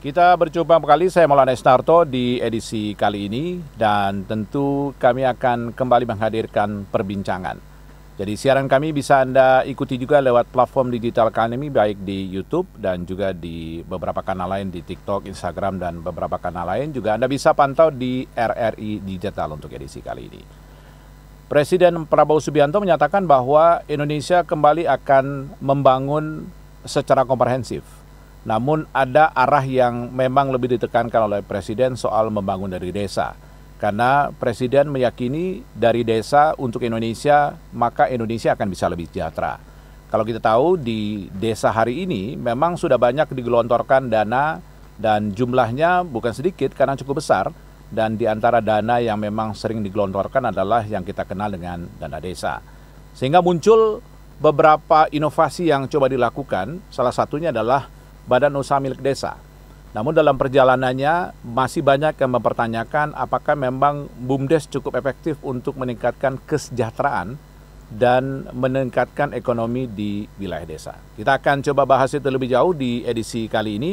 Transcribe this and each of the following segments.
Kita berjumpa kembali, saya Maulana Isnarto di edisi kali ini dan tentu kami akan kembali menghadirkan perbincangan. Jadi siaran kami bisa Anda ikuti juga lewat platform digital kami baik di YouTube dan juga di beberapa kanal lain di TikTok, Instagram dan beberapa kanal lain. Juga Anda bisa pantau di RRI Digital untuk edisi kali ini. Presiden Prabowo Subianto menyatakan bahwa Indonesia kembali akan membangun secara komprehensif. Namun ada arah yang memang lebih ditekankan oleh Presiden soal membangun dari desa. Karena Presiden meyakini dari desa untuk Indonesia, maka Indonesia akan bisa lebih sejahtera. Kalau kita tahu di desa hari ini memang sudah banyak digelontorkan dana dan jumlahnya bukan sedikit karena cukup besar. Dan di antara dana yang memang sering digelontorkan adalah yang kita kenal dengan dana desa. Sehingga muncul beberapa inovasi yang coba dilakukan, salah satunya adalah Badan Usaha Milik Desa. Namun dalam perjalanannya masih banyak yang mempertanyakan apakah memang BUMDes cukup efektif untuk meningkatkan kesejahteraan dan meningkatkan ekonomi di wilayah desa. Kita akan coba bahas itu lebih jauh di edisi kali ini.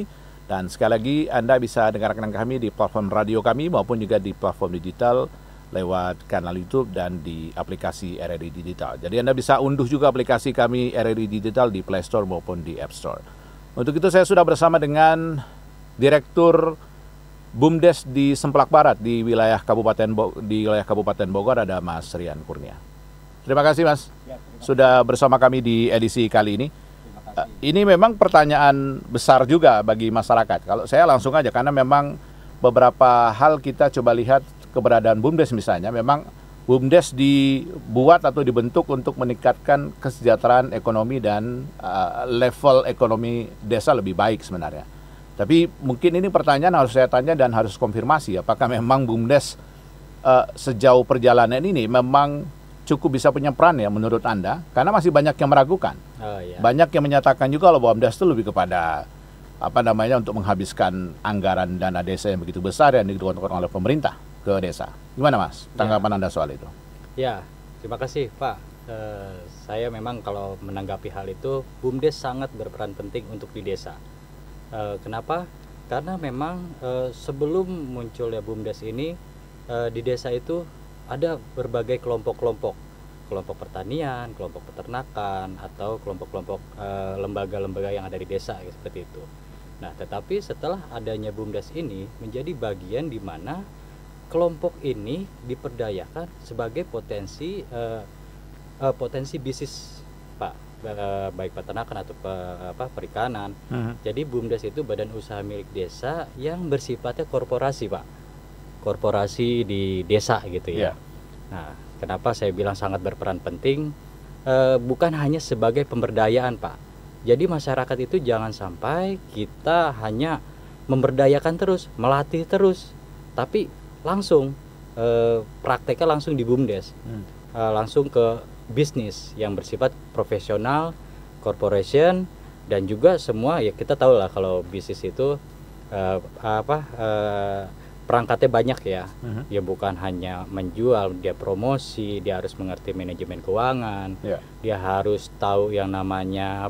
Dan sekali lagi Anda bisa dengarkan kami di platform radio kami maupun juga di platform digital lewat kanal YouTube dan di aplikasi RRI Digital. Jadi Anda bisa unduh juga aplikasi kami RRI Digital di Play Store maupun di App Store. Untuk itu saya sudah bersama dengan Direktur BUMDes di Semplak Barat di wilayah Kabupaten Bogor ada Mas Rian Kurnia. Terima kasih Mas sudah bersama kami di edisi kali ini. Ini memang pertanyaan besar juga bagi masyarakat. Kalau saya langsung aja karena memang beberapa hal kita coba lihat keberadaan BUMDes misalnya memang BUMDes dibuat atau dibentuk untuk meningkatkan kesejahteraan ekonomi dan level ekonomi desa lebih baik sebenarnya. Tapi mungkin ini pertanyaan harus saya tanya dan harus konfirmasi apakah memang BUMDes sejauh perjalanan ini memang cukup bisa punya peran ya menurut Anda? Karena masih banyak yang meragukan. Banyak yang menyatakan juga kalau BUMDes itu lebih kepada untuk menghabiskan anggaran dana desa yang begitu besar yang digelontorkan oleh pemerintah ke desa. Gimana Mas tanggapan Anda soal itu? Ya, terima kasih Pak. Saya memang kalau menanggapi hal itu, BUMDes sangat berperan penting untuk di desa. Kenapa? Karena memang sebelum munculnya BUMDes ini, di desa itu ada berbagai kelompok-kelompok. Kelompok pertanian, kelompok peternakan, atau kelompok-kelompok lembaga-lembaga yang ada di desa seperti itu. Nah, tetapi setelah adanya BUMDes ini menjadi bagian di mana kelompok ini diperdayakan sebagai potensi bisnis Pak, baik peternakan atau perikanan. Jadi BUMDes itu badan usaha milik desa yang bersifatnya korporasi Pak, korporasi di desa gitu ya. Nah, kenapa saya bilang sangat berperan penting? Bukan hanya sebagai pemberdayaan Pak. Jadi masyarakat itu jangan sampai kita hanya memberdayakan terus, melatih terus, tapi langsung prakteknya langsung di BUMDes, langsung ke bisnis yang bersifat profesional, corporation, dan juga semua ya kita tahu lah kalau bisnis itu perangkatnya banyak ya. Ya bukan hanya menjual, dia promosi, dia harus mengerti manajemen keuangan, dia harus tahu yang namanya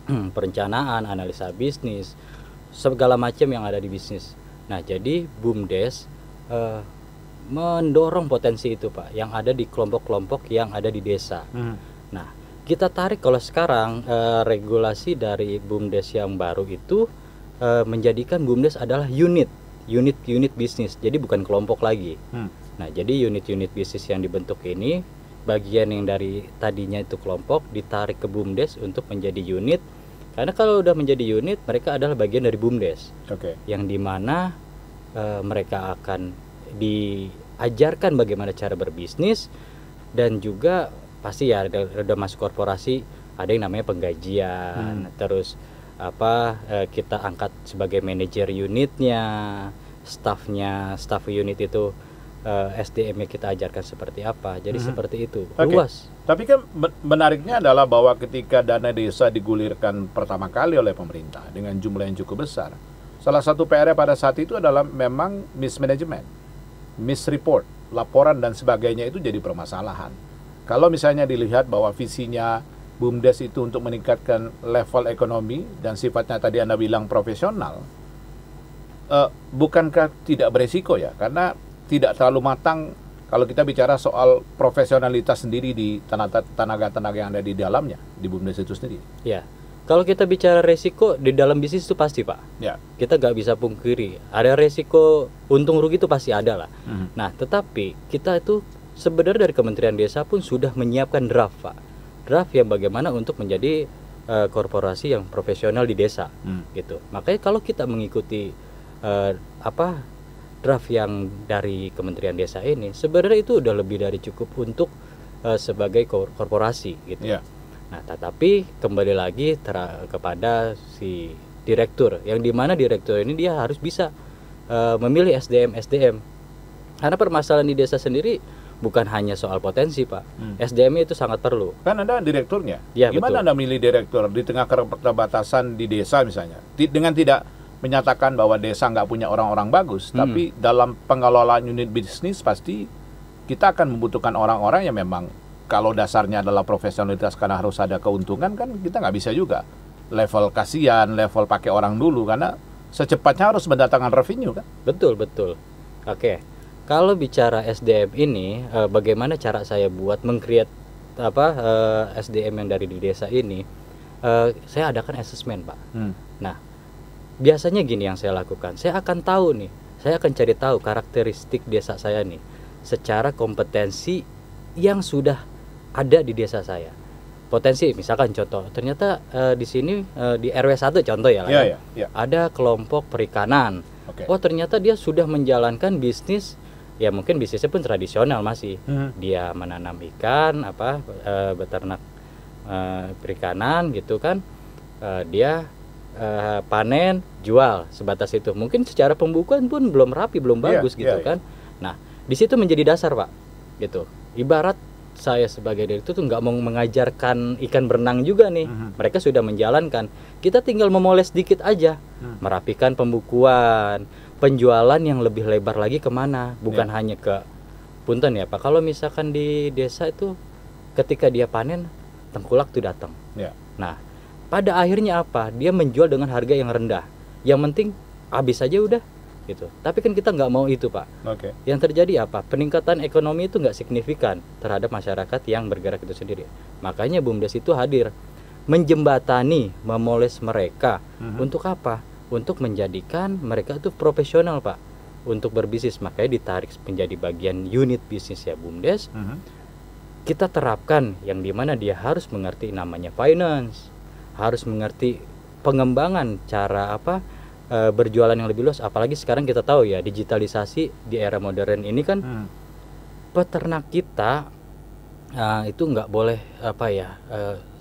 perencanaan, analisa bisnis, segala macam yang ada di bisnis. Nah, jadi BUMDes mendorong potensi itu Pak yang ada di kelompok-kelompok yang ada di desa. Nah, kita tarik kalau sekarang regulasi dari BUMDes yang baru itu menjadikan BUMDes adalah unit bisnis, jadi bukan kelompok lagi. Nah, jadi unit-unit bisnis yang dibentuk ini bagian yang dari tadinya itu kelompok ditarik ke BUMDes untuk menjadi unit. Karena kalau udah menjadi unit, mereka adalah bagian dari BUMDes, yang dimana mereka akan diajarkan bagaimana cara berbisnis dan juga pasti ya udah masuk korporasi ada yang namanya penggajian, terus kita angkat sebagai manajer unitnya, staff unit itu SDM-nya kita ajarkan seperti apa. Jadi seperti itu, luas. Tapi kan menariknya adalah bahwa ketika dana desa digulirkan pertama kali oleh pemerintah dengan jumlah yang cukup besar, salah satu PR pada saat itu adalah memang mismanagement, misreport, laporan dan sebagainya itu jadi permasalahan. Kalau misalnya dilihat bahwa visinya BUMDes itu untuk meningkatkan level ekonomi dan sifatnya tadi Anda bilang profesional, bukankah tidak beresiko ya? Karena tidak terlalu matang kalau kita bicara soal profesionalitas sendiri di tenaga-tenaga yang ada di dalamnya, di BUMDes itu sendiri. Ya, kalau kita bicara resiko di dalam bisnis itu pasti Pak. Ya. Kita nggak bisa pungkiri, ada resiko untung rugi itu pasti ada lah. Nah, tetapi kita itu sebenarnya dari Kementerian Desa pun sudah menyiapkan draft Pak. Draft yang bagaimana untuk menjadi korporasi yang profesional di desa, gitu. Makanya kalau kita mengikuti draft yang dari Kementerian Desa ini, sebenarnya itu udah lebih dari cukup untuk sebagai korporasi, gitu. Yeah. Nah, tetapi kembali lagi kepada si direktur, yang dimana direktur ini dia harus bisa memilih SDM. Karena permasalahan di desa sendiri bukan hanya soal potensi Pak, SDM itu sangat perlu. Kan Anda direkturnya, ya, gimana betul. Anda milih direktur di tengah keterbatasan di desa misalnya, dengan tidak menyatakan bahwa desa nggak punya orang-orang bagus, tapi dalam pengelolaan unit bisnis pasti kita akan membutuhkan orang-orang yang memang kalau dasarnya adalah profesionalitas karena harus ada keuntungan, kan kita nggak bisa juga level kasihan, level pakai orang dulu, karena secepatnya harus mendatangkan revenue kan. Betul. Oke, kalau bicara SDM ini, bagaimana cara saya buat meng-create SDM yang dari di desa ini? Saya adakan assessment Pak. Nah, biasanya gini yang saya lakukan, saya akan tahu nih, saya akan cari tahu karakteristik desa saya nih, secara kompetensi yang sudah ada di desa saya. Potensi, misalkan contoh, ternyata di sini di RW 1 contoh ya, ada kelompok perikanan. Oh ternyata dia sudah menjalankan bisnis, ya mungkin bisnisnya pun tradisional masih. Dia menanam ikan, beternak perikanan gitu kan, dia panen, jual, sebatas itu. Mungkin secara pembukuan pun belum rapi, belum bagus gitu kan. Nah, di situ menjadi dasar Pak, gitu. Ibarat saya sebagai direktur tuh nggak mau mengajarkan ikan berenang juga nih. Mereka sudah menjalankan. Kita tinggal memoles dikit aja, merapikan pembukuan, penjualan yang lebih lebar lagi kemana, bukan hanya ke punten ya Pak. Kalau misalkan di desa itu, ketika dia panen, tengkulak tuh datang. Nah, pada akhirnya apa? Dia menjual dengan harga yang rendah. Yang penting habis aja udah, gitu. Tapi kan kita nggak mau itu Pak. Yang terjadi apa? Peningkatan ekonomi itu nggak signifikan terhadap masyarakat yang bergerak itu sendiri. Makanya BUMDes itu hadir, menjembatani, memoles mereka. Untuk apa? Untuk menjadikan mereka itu profesional Pak, untuk berbisnis. Makanya ditarik menjadi bagian unit bisnis ya BUMDes. Kita terapkan yang dimana dia harus mengerti namanya finance, harus mengerti pengembangan cara berjualan yang lebih luas. Apalagi sekarang kita tahu ya, digitalisasi di era modern ini kan, peternak kita itu nggak boleh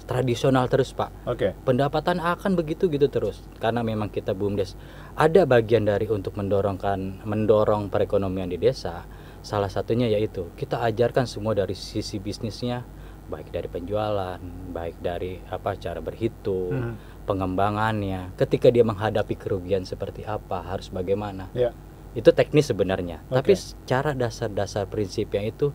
tradisional terus Pak. Pendapatan akan begitu terus, karena memang kita BUMDes ada bagian dari untuk mendorong perekonomian di desa. Salah satunya yaitu kita ajarkan semua dari sisi bisnisnya, baik dari penjualan, baik dari cara berhitung, pengembangannya. Ketika dia menghadapi kerugian seperti apa, harus bagaimana. Itu teknis sebenarnya. Tapi secara dasar prinsipnya itu,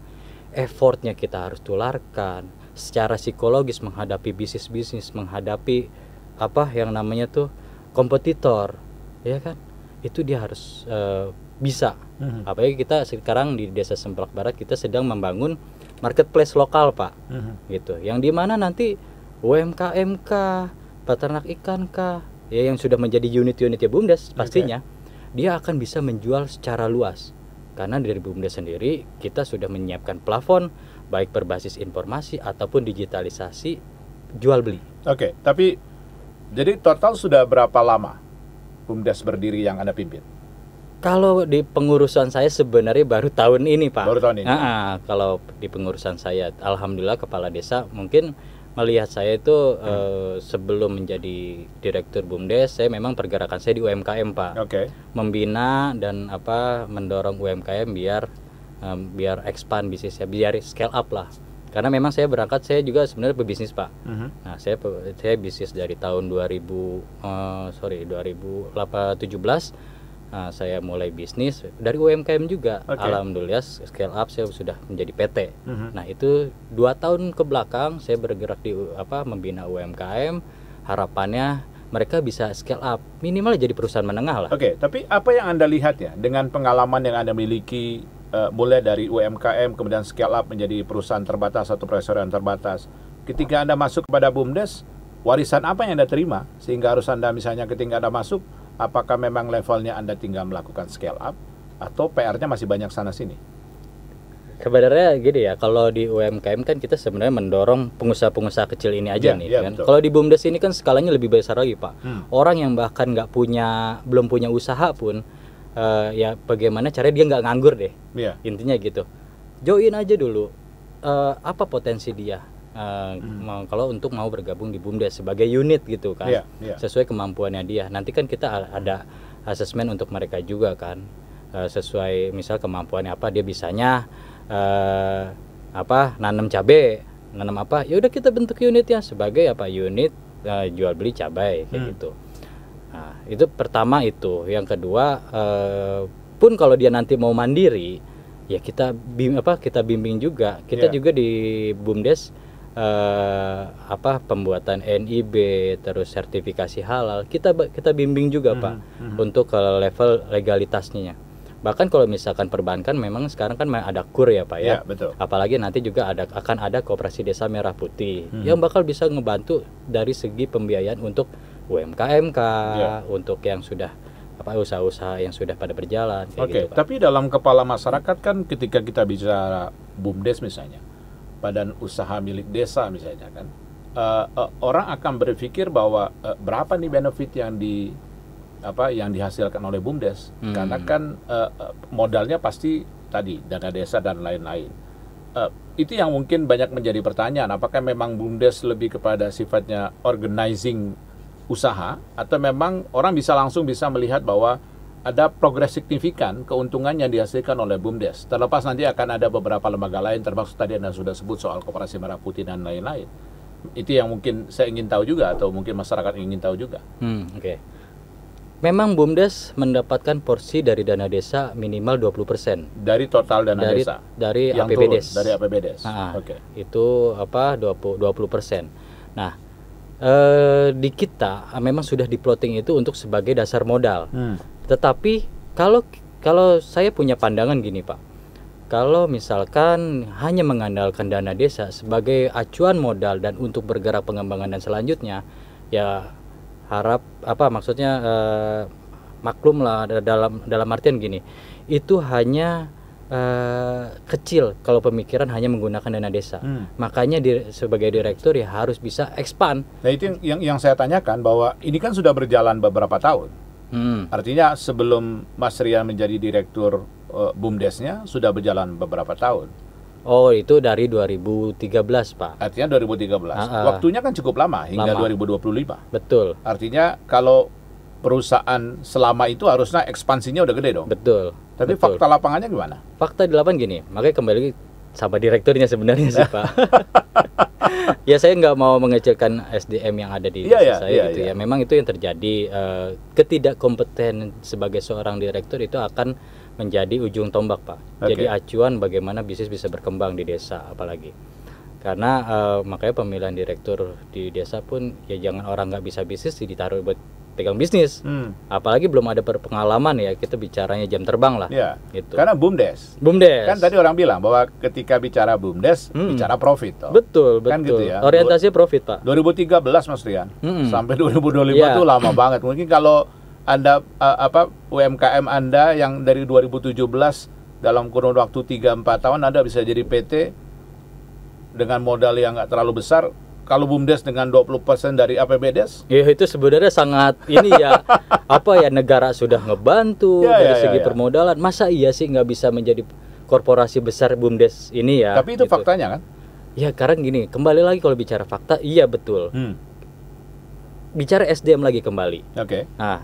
effortnya kita harus tularkan. Secara psikologis menghadapi bisnis, menghadapi yang namanya tuh kompetitor, ya kan? Itu dia harus bisa. Apalagi kita sekarang di Desa Semplak Barat, kita sedang membangun marketplace lokal Pak, gitu. Yang dimana nanti UMKM kah, peternak ikan kah, ya yang sudah menjadi unit-unit ya BUMDes pastinya, dia akan bisa menjual secara luas. Karena dari BUMDes sendiri kita sudah menyiapkan plafon, baik berbasis informasi ataupun digitalisasi jual beli. Tapi jadi total sudah berapa lama BUMDes berdiri yang Anda pimpin? Kalau di pengurusan saya sebenarnya baru tahun ini Pak. Baru tahun ini? Kalau di pengurusan saya, alhamdulillah kepala desa mungkin melihat saya itu sebelum menjadi direktur BUMDes, saya memang pergerakan saya di UMKM Pak. Membina dan mendorong UMKM biar expand bisnisnya, biar scale up lah. Karena memang saya saya juga sebenarnya pebisnis Pak. Nah, saya bisnis dari tahun 2017. Saya mulai bisnis dari UMKM juga. Alhamdulillah scale up saya sudah menjadi PT. Nah, itu 2 tahun ke belakang saya bergerak di membina UMKM. Harapannya mereka bisa scale up, minimal jadi perusahaan menengah lah. Oke, tapi apa yang Anda lihat ya dengan pengalaman yang Anda miliki, mulai dari UMKM kemudian scale up menjadi perusahaan terbatas atau perusahaan terbatas. Ketika Anda masuk kepada BUMDes, warisan apa yang Anda terima sehingga harus Anda misalnya ketika Anda masuk, apakah memang levelnya Anda tinggal melakukan scale up atau PR-nya masih banyak sana sini? Sebenarnya gini ya, kalau di UMKM kan kita sebenarnya mendorong pengusaha-pengusaha kecil ini aja nih kan. Betul. Kalau di BUMDes ini kan skalanya lebih besar lagi Pak. Orang yang bahkan belum punya usaha pun, ya bagaimana caranya dia nggak nganggur deh. Intinya gitu. Join aja dulu. Apa potensi dia? Kalau untuk mau bergabung di BUMDes sebagai unit gitu kan, sesuai kemampuannya dia. Nanti kan kita ada asesmen untuk mereka juga kan, sesuai misal kemampuannya apa, dia bisanya nanam cabai, nanam apa, ya udah kita bentuk unitnya sebagai unit jual beli cabai kayak gitu. Nah, itu pertama itu. Yang kedua, pun kalau dia nanti mau mandiri, ya kita bimbing juga. Kita juga di BUMDes pembuatan NIB, terus sertifikasi halal, kita bimbing juga Pak, untuk ke level legalitasnya. Bahkan kalau misalkan perbankan memang sekarang kan ada KUR ya Pak ya. Betul. Apalagi nanti juga akan ada Koperasi Desa Merah Putih yang bakal bisa ngebantu dari segi pembiayaan untuk UMKM untuk yang sudah usaha-usaha yang sudah pada berjalan kayak gitu, Pak. Tapi dalam kepala masyarakat kan ketika kita bicara BUMDes misalnya, badan usaha milik desa misalnya kan, orang akan berpikir bahwa berapa nih benefit yang dihasilkan oleh BUMDes, karena kan modalnya pasti tadi dana desa dan lain-lain. Itu yang mungkin banyak menjadi pertanyaan, apakah memang BUMDes lebih kepada sifatnya organizing usaha, atau memang orang langsung bisa melihat bahwa ada progres signifikan keuntungan yang dihasilkan oleh BUMDes. Terlepas nanti akan ada beberapa lembaga lain, termasuk tadi Anda sudah sebut soal Koperasi Merah Putih dan lain-lain. Itu yang mungkin saya ingin tahu juga, atau mungkin masyarakat ingin tahu juga. Memang BUMDes mendapatkan porsi dari dana desa minimal 20%. Dari total dana desa? Dari yang APBDes. Turun, dari APBDes. Itu 20%. Nah, di kita memang sudah diploting itu untuk sebagai dasar modal. Tetapi kalau saya punya pandangan gini Pak, kalau misalkan hanya mengandalkan dana desa sebagai acuan modal dan untuk bergerak pengembangan dan selanjutnya, ya maklum lah dalam artian gini, itu hanya kecil kalau pemikiran hanya menggunakan dana desa. Makanya sebagai direktur ya harus bisa expand. Nah itu yang saya tanyakan, bahwa ini kan sudah berjalan beberapa tahun. Artinya sebelum Mas Rian menjadi direktur BUMDesnya sudah berjalan beberapa tahun. Oh, itu dari 2013 Pak. Artinya 2013. Waktunya kan cukup lama, hingga 2025. Betul. Artinya kalau perusahaan selama itu harusnya ekspansinya udah gede dong. Betul. Tapi fakta lapangannya gimana? Fakta di lapangan gini, makanya kembali sama direkturnya sebenarnya sih Pak. Ya saya nggak mau mengecilkan SDM yang ada di desa saya gitu ya. Memang itu yang terjadi, ketidakkompeten sebagai seorang direktur itu akan menjadi ujung tombak Pak. Jadi acuan bagaimana bisnis bisa berkembang di desa apalagi. Karena makanya pemilihan direktur di desa pun ya jangan orang nggak bisa bisnis ditaruh buat pegang bisnis. Apalagi belum ada pengalaman ya, kita bicaranya jam terbang lah. Gitu. Karena BUMDes. Kan tadi orang bilang bahwa ketika bicara BUMDes bicara profit toh. Betul. Kan gitu ya. Orientasinya profit Pak. 2013 Mas Rian sampai 2025 itu lama banget. Mungkin kalau Anda UMKM Anda yang dari 2017 dalam kurun waktu 3-4 tahun Anda bisa jadi PT dengan modal yang nggak terlalu besar. Kalau BUMDes dengan 20% dari APBDes, ya itu sebenarnya sangat ini ya, negara sudah ngebantu dari segi permodalan. Masa iya sih nggak bisa menjadi korporasi besar BUMDes ini ya? Tapi itu faktanya kan? Ya karena gini, kembali lagi kalau bicara fakta, iya betul. Bicara SDM lagi kembali. Nah,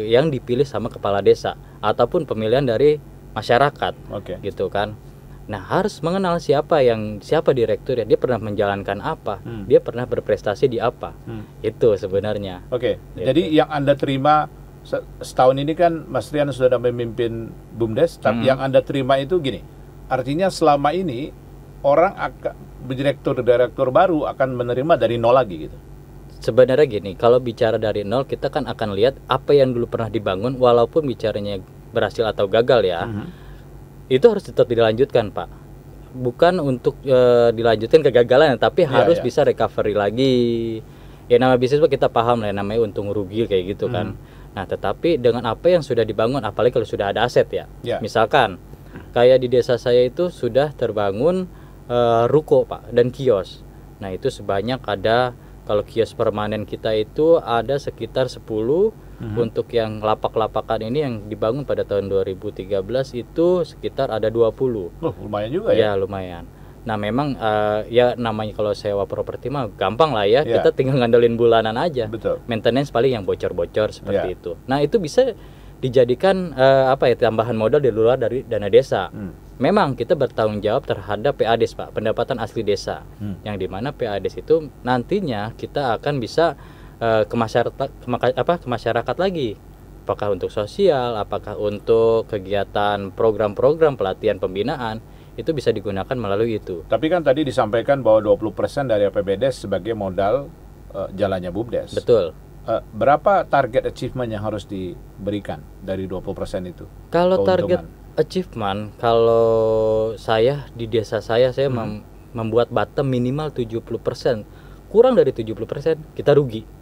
yang dipilih sama kepala desa ataupun pemilihan dari masyarakat, gitu kan? Nah harus mengenal siapa direktur ya, dia pernah menjalankan apa, dia pernah berprestasi di apa, itu sebenarnya. Gitu. Jadi yang Anda terima setahun ini kan Mas Rian sudah memimpin BUMDes, tapi yang Anda terima itu gini, artinya selama ini orang direktur baru akan menerima dari nol lagi gitu. Sebenarnya gini, kalau bicara dari nol kita kan akan lihat apa yang dulu pernah dibangun, walaupun bicaranya berhasil atau gagal ya, itu harus tetap dilanjutkan Pak. Bukan untuk dilanjutkan kegagalan, tapi harus bisa recovery lagi. Ya nama bisnis kita paham lah, namanya untung rugi kayak gitu kan. Nah tetapi dengan apa yang sudah dibangun, apalagi kalau sudah ada aset ya, misalkan kayak di desa saya itu sudah terbangun ruko Pak dan kios. Nah itu sebanyak ada, kalau kios permanen kita itu ada sekitar 10. Untuk yang lapak-lapakan ini yang dibangun pada tahun 2013 itu sekitar ada 20. Lumayan juga ya? Ya lumayan. Nah memang ya namanya kalau sewa properti mah gampang lah ya, kita tinggal ngandelin bulanan aja. Betul. Maintenance paling yang bocor-bocor seperti itu. Nah itu bisa dijadikan tambahan modal di luar dari dana desa. Memang kita bertanggung jawab terhadap PADES Pak, pendapatan asli desa, yang dimana PADES itu nantinya kita akan bisa ke masyarakat lagi, apakah untuk sosial, apakah untuk kegiatan program-program pelatihan pembinaan, itu bisa digunakan melalui itu. Tapi kan tadi disampaikan bahwa 20% dari APBDes sebagai modal jalannya BUMDes. Betul. Berapa target achievement yang harus diberikan dari 20% itu? Kalau target achievement, kalau saya di desa saya membuat bottom minimal 70%. Kurang dari 70% kita rugi.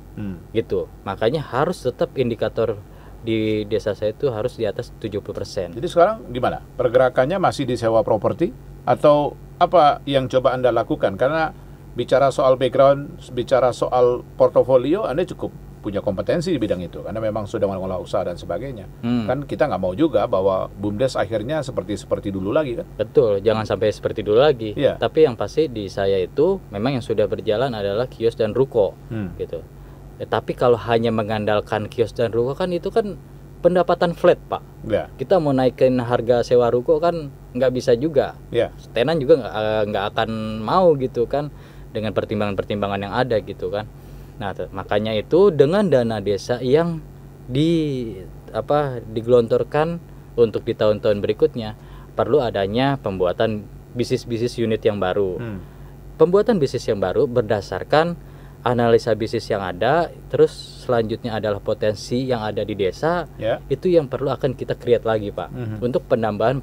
Gitu. Makanya harus tetap indikator di desa saya itu harus di atas 70%. Jadi sekarang gimana? Pergerakannya masih di sewa properti atau apa yang coba Anda lakukan? Karena bicara soal background, bicara soal portofolio, Anda cukup punya kompetensi di bidang itu karena memang sudah mengelola usaha dan sebagainya. Kan kita nggak mau juga bahwa BUMDes akhirnya seperti dulu lagi kan? Betul, jangan sampai seperti dulu lagi. Tapi yang pasti di saya itu memang yang sudah berjalan adalah kios dan ruko gitu. Tapi kalau hanya mengandalkan kios dan ruko kan itu kan pendapatan flat Pak. Kita mau naikin harga sewa ruko kan nggak bisa juga. Tenan juga nggak akan mau gitu kan dengan pertimbangan-pertimbangan yang ada gitu kan. Nah makanya itu dengan dana desa yang digelontorkan untuk di tahun-tahun berikutnya, perlu adanya pembuatan bisnis unit yang baru. Pembuatan bisnis yang baru berdasarkan analisa bisnis yang ada, terus selanjutnya adalah potensi yang ada di desa, itu yang perlu akan kita create lagi Pak, untuk penambahan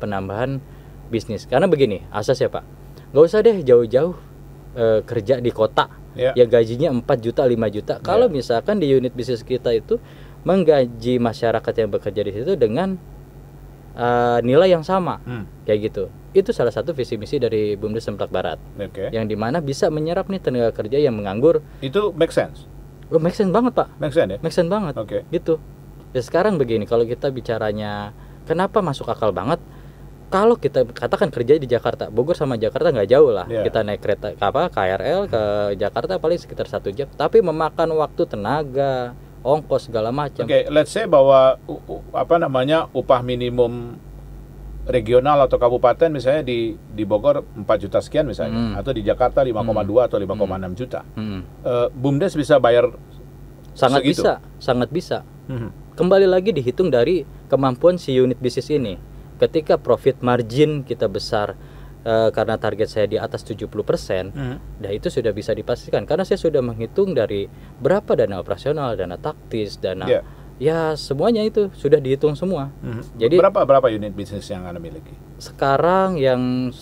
bisnis. Karena begini, asas ya Pak, nggak usah deh jauh-jauh kerja di kota, ya gajinya 4 juta, 5 juta. Kalau misalkan di unit bisnis kita itu menggaji masyarakat yang bekerja di situ dengan nilai yang sama, kayak gitu. Itu salah satu visi misi dari BUMDes Semplak Barat, yang dimana bisa menyerap nih tenaga kerja yang menganggur. Itu make sense? Make sense banget Pak. Make sense ya? Make sense banget. Gitu. Ya sekarang begini, kalau kita bicaranya kenapa masuk akal banget, kalau kita katakan kerja di Jakarta, Bogor sama Jakarta nggak jauh lah. Kita naik kereta KRL ke Jakarta paling sekitar 1 jam, tapi memakan waktu, tenaga, ongkos segala macam. Let's say bahwa upah minimum regional atau kabupaten misalnya di Bogor 4 juta sekian misalnya, atau di Jakarta 5,2 atau 5,6 juta. BUMDes bisa bayar sangat segitu? Sangat bisa. Kembali lagi dihitung dari kemampuan si unit bisnis ini. Ketika profit margin kita besar, karena target saya di atas 70%, nah itu sudah bisa dipastikan karena saya sudah menghitung dari berapa dana operasional, dana taktis, dana ya semuanya itu sudah dihitung semua. Jadi berapa unit bisnis yang Anda miliki? Sekarang yang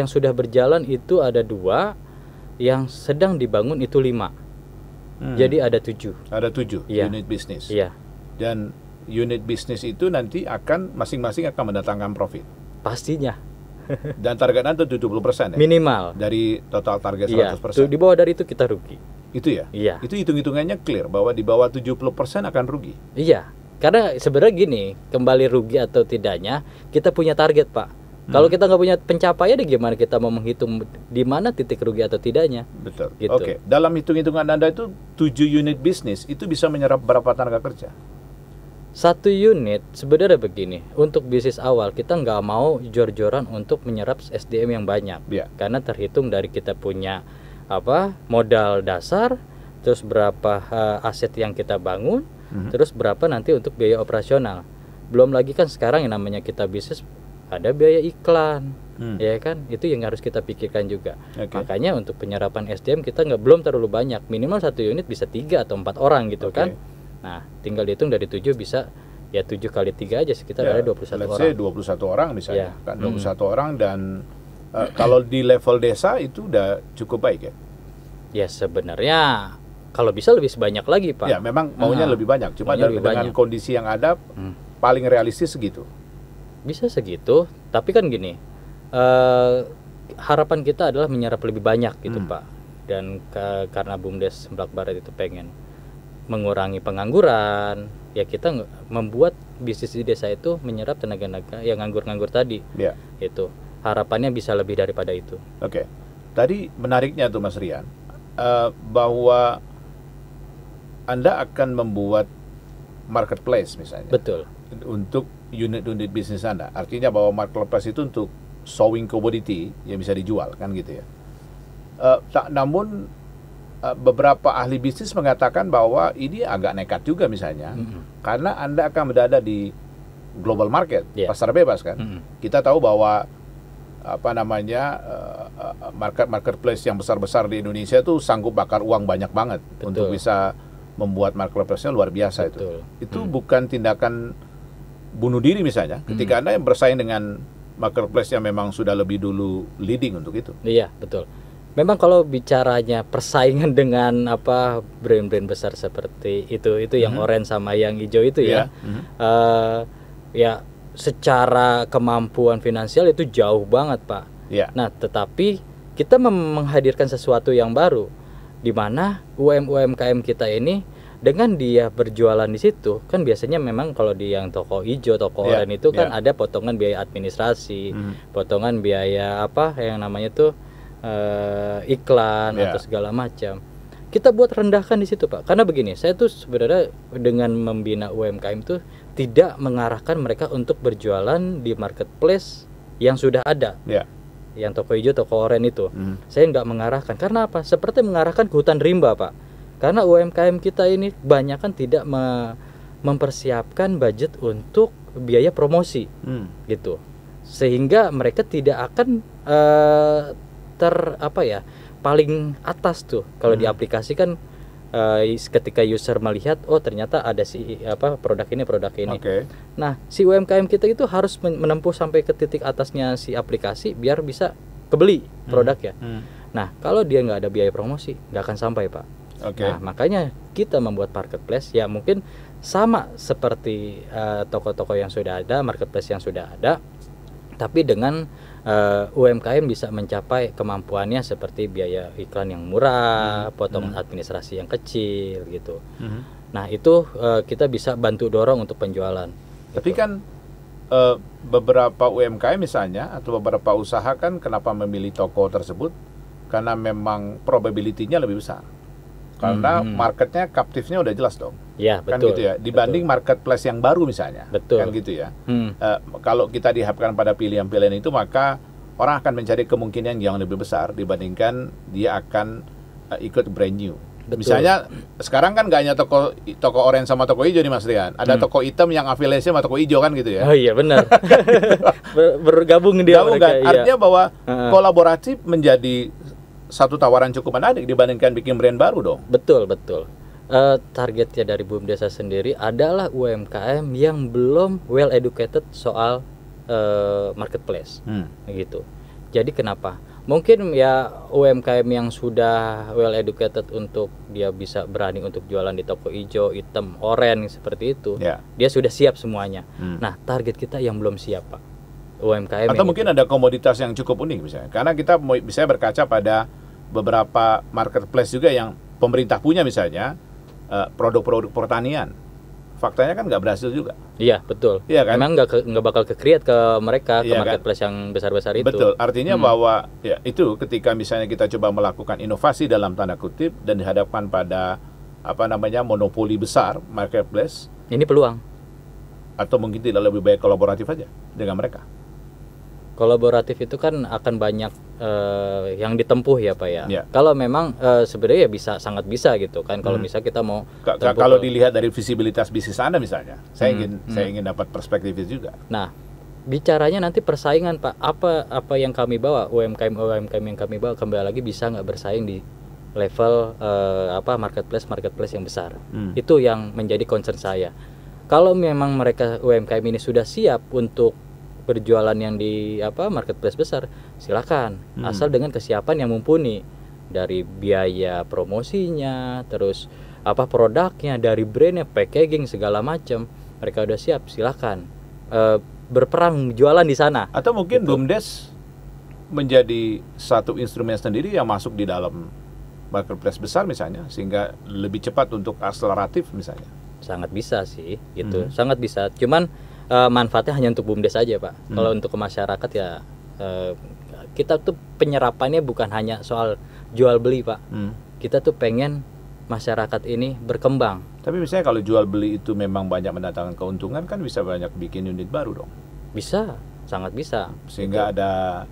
sudah berjalan itu ada 2, yang sedang dibangun itu 5. Jadi ada 7. Ada 7 unit bisnis. Dan unit bisnis itu nanti akan masing-masing akan mendatangkan profit. Pastinya. Dan target Anda 70% ya? Minimal. Dari total target 100%. Di bawah dari itu kita rugi. Itu ya? Itu hitung-hitungannya clear bahwa di bawah 70% akan rugi. Iya. Karena sebenarnya gini, kembali rugi atau tidaknya kita punya target Pak. Kalau kita nggak punya pencapaian, gimana kita mau menghitung di mana titik rugi atau tidaknya? Betul. Gitu. Dalam hitung-hitungan Anda itu 7 unit bisnis itu bisa menyerap berapa tenaga kerja? 1 unit sebenarnya begini, untuk bisnis awal kita nggak mau jor-joran untuk menyerap SDM yang banyak, karena terhitung dari kita punya modal dasar, terus berapa aset yang kita bangun, terus berapa nanti untuk biaya operasional. Belum lagi kan sekarang yang namanya kita bisnis ada biaya iklan, ya kan? Itu yang harus kita pikirkan juga. Makanya untuk penyerapan SDM kita belum terlalu banyak, minimal 1 unit bisa 3 atau 4 orang gitu kan. Nah, tinggal dihitung dari 7 bisa ya 7 kali 3 aja sekitar ada 21 orang. 21 orang misalnya, kan 21 orang dan kalau di level desa itu udah cukup baik ya? Ya sebenarnya kalau bisa lebih banyak lagi Pak. Ya memang maunya lebih banyak, cuma dengan kondisi yang ada paling realistis segitu. Bisa segitu, tapi kan gini, harapan kita adalah menyerap lebih banyak gitu Pak. Dan karena BUMDes Semplak Barat itu pengen mengurangi pengangguran, ya kita membuat bisnis di desa itu menyerap tenaga yang nganggur-nganggur tadi. Itu harapannya bisa lebih daripada itu. Tadi menariknya tuh Mas Rian, bahwa Anda akan membuat marketplace misalnya. Betul. Untuk unit-unit bisnis Anda. Artinya bahwa marketplace itu untuk sowing commodity yang bisa dijual kan gitu ya. Namun beberapa ahli bisnis mengatakan bahwa ini agak nekat juga misalnya, karena Anda akan berada di global market, pasar bebas kan. Kita tahu bahwa marketplace yang besar-besar di Indonesia itu sanggup bakar uang banyak banget. Untuk bisa membuat marketplace-nya luar biasa. Itu bukan tindakan bunuh diri misalnya ketika Anda yang bersaing dengan marketplace yang memang sudah lebih dulu leading untuk itu. Iya, betul. Memang kalau bicaranya persaingan dengan brand-brand besar seperti itu yang oranye sama yang hijau itu ya secara kemampuan finansial itu jauh banget Pak. Nah tetapi kita menghadirkan sesuatu yang baru, di mana UMKM kita ini dengan dia berjualan di situ kan biasanya memang kalau di yang toko hijau, toko oranye itu kan ada potongan biaya administrasi, potongan biaya yang namanya tuh iklan atau segala macam. Kita buat rendahkan di situ Pak. Karena begini, saya tuh sebenarnya dengan membina UMKM tuh tidak mengarahkan mereka untuk berjualan di marketplace yang sudah ada. Yang toko hijau, toko oranye itu. Saya nggak mengarahkan. Karena apa? Seperti mengarahkan ke hutan rimba Pak. Karena UMKM kita ini banyak kan tidak mempersiapkan budget untuk biaya promosi gitu. Sehingga mereka tidak akan paling atas tuh kalau di aplikasi kan ketika user melihat ternyata ada produk ini. Nah si UMKM kita itu harus menempuh sampai ke titik atasnya si aplikasi biar bisa kebeli produknya. Nah kalau dia nggak ada biaya promosi nggak akan sampai Pak. Nah makanya kita membuat marketplace ya mungkin sama seperti toko-toko yang sudah ada, marketplace yang sudah ada, tapi dengan UMKM bisa mencapai kemampuannya seperti biaya iklan yang murah, potongan administrasi yang kecil gitu. Nah itu kita bisa bantu dorong untuk penjualan. Tapi kan beberapa UMKM misalnya atau beberapa usaha kan kenapa memilih toko tersebut? Karena memang probability-nya lebih besar. Karena marketnya, captive-nya udah jelas dong. Ya, betul. Kan gitu ya. Dibanding marketplace yang baru misalnya. Betul. Kan gitu ya. Kalau kita dihadapkan pada pilihan-pilihan itu, maka orang akan mencari kemungkinan yang lebih besar dibandingkan dia akan ikut brand new. Betul. Misalnya sekarang kan nggak hanya toko oranye sama toko hijau nih Mas Rian. Ada toko hitam yang afiliasi sama toko hijau kan gitu ya. Oh iya benar. Bergabung dia mereka. Kan? Artinya bahwa kolaboratif menjadi satu tawaran cukup menarik dibandingkan bikin brand baru dong. Betul. Targetnya dari BUMDes sendiri adalah UMKM yang belum well educated soal marketplace, gitu. Jadi kenapa? Mungkin ya UMKM yang sudah well educated untuk dia bisa berani untuk jualan di toko hijau, hitam, oranye seperti itu, dia sudah siap semuanya. Nah target kita yang belum siap Pak. UMKM atau mungkin ada komoditas yang cukup unik misalnya. Karena kita bisa berkaca pada beberapa marketplace juga yang pemerintah punya misalnya produk-produk pertanian. Faktanya kan nggak berhasil juga. Iya betul. Iya kan? Memang nggak bakal ke-create ke mereka ke marketplace kan? Yang besar-besar itu. Betul. Artinya bahwa ya itu ketika misalnya kita coba melakukan inovasi dalam tanda kutip dan dihadapkan pada monopoli besar marketplace. Ini peluang. Atau mungkin tidak lebih baik kolaboratif aja dengan mereka. Kolaboratif itu kan akan banyak yang ditempuh ya Pak ya. Kalau memang sebenarnya ya sangat bisa gitu kan. Kalau misalnya kita mau kalau dilihat dari visibilitas bisnis Anda misalnya, saya ingin dapat perspektif itu juga. Nah, bicaranya nanti persaingan Pak, apa yang kami bawa, UMKM yang kami bawa kembali lagi bisa nggak bersaing di level marketplace yang besar. Itu yang menjadi concern saya. Kalau memang mereka UMKM ini sudah siap untuk berjualan yang di marketplace besar, silakan, asal dengan kesiapan yang mumpuni dari biaya promosinya, terus produknya, dari brandnya, packaging segala macam, mereka udah siap, silakan berperang jualan di sana. Atau mungkin BUMDes menjadi satu instrumen sendiri yang masuk di dalam marketplace besar misalnya, sehingga lebih cepat untuk akseleratif misalnya. Sangat bisa sih, gitu, sangat bisa. Cuman manfaatnya hanya untuk BUMDes aja Pak. Kalau untuk ke masyarakat ya kita tuh penyerapannya bukan hanya soal jual beli Pak. Kita tuh pengen masyarakat ini berkembang. Tapi misalnya kalau jual beli itu memang banyak mendatangkan keuntungan, kan bisa banyak bikin unit baru dong. Bisa, sangat bisa. Sehingga ada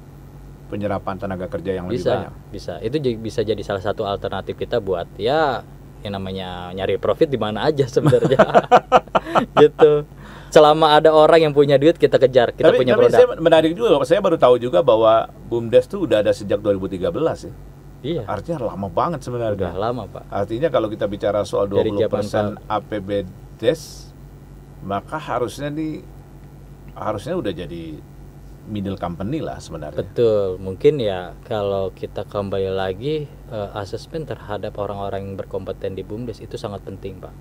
penyerapan tenaga kerja yang lebih banyak. Bisa. Itu bisa jadi salah satu alternatif kita buat ya yang namanya nyari profit di mana aja sebenarnya. Gitu. Selama ada orang yang punya duit, kita kejar, kita punya produk. Tapi menarik juga, saya baru tahu juga bahwa BUMDes itu udah ada sejak 2013 ya. Iya. Artinya lama banget sebenarnya. Udah lama Pak. Artinya kalau kita bicara soal 20% APBDes, maka harusnya udah jadi middle company lah sebenarnya. Betul. Mungkin ya kalau kita kembali lagi asesmen terhadap orang-orang yang berkompeten di BUMDes itu sangat penting Pak.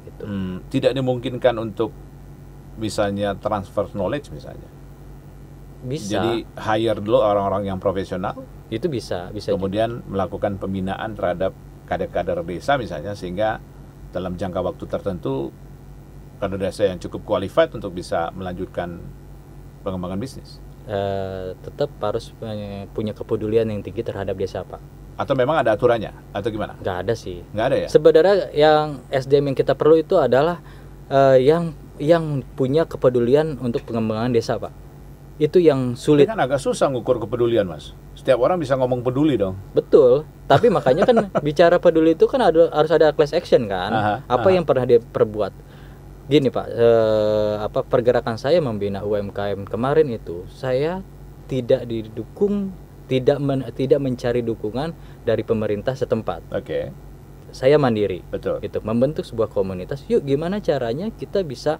Gitu. Tidak dimungkinkan untuk misalnya transfer knowledge misalnya. Bisa. Jadi hire dulu orang-orang yang profesional. Itu bisa kemudian melakukan pembinaan terhadap kader-kader desa misalnya, sehingga dalam jangka waktu tertentu kader desa yang cukup qualified untuk bisa melanjutkan pengembangan bisnis. Tetap harus punya kepedulian yang tinggi terhadap desa Pak. Atau memang ada aturannya atau gimana? Nggak ada sih. Nggak ada ya? Sebenarnya yang SDM yang kita perlu itu adalah yang punya kepedulian untuk pengembangan desa Pak. Itu yang sulit. Ini kan agak susah ngukur kepedulian Mas. Setiap orang bisa ngomong peduli dong. Betul. Tapi makanya kan bicara peduli itu kan harus ada class action kan. Yang pernah dia perbuat. Gini Pak, pergerakan saya membina UMKM kemarin itu, saya tidak didukung, tidak mencari dukungan dari pemerintah setempat. Oke. Saya mandiri. Betul. Itu membentuk sebuah komunitas. Yuk gimana caranya kita bisa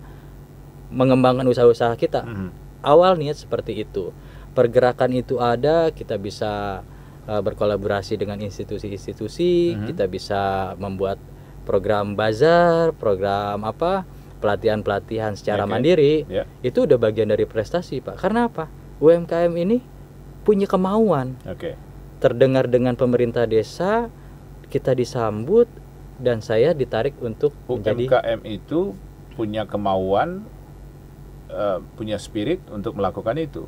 mengembangkan usaha-usaha kita. Awal niat seperti itu. Pergerakan itu ada, kita bisa berkolaborasi dengan institusi-institusi, kita bisa membuat program bazar, program pelatihan-pelatihan secara mandiri. Itu udah bagian dari prestasi Pak. Karena apa? UMKM ini punya kemauan. Terdengar dengan pemerintah desa, kita disambut, dan saya ditarik untuk menjadi UMKM itu punya kemauan, punya spirit untuk melakukan itu.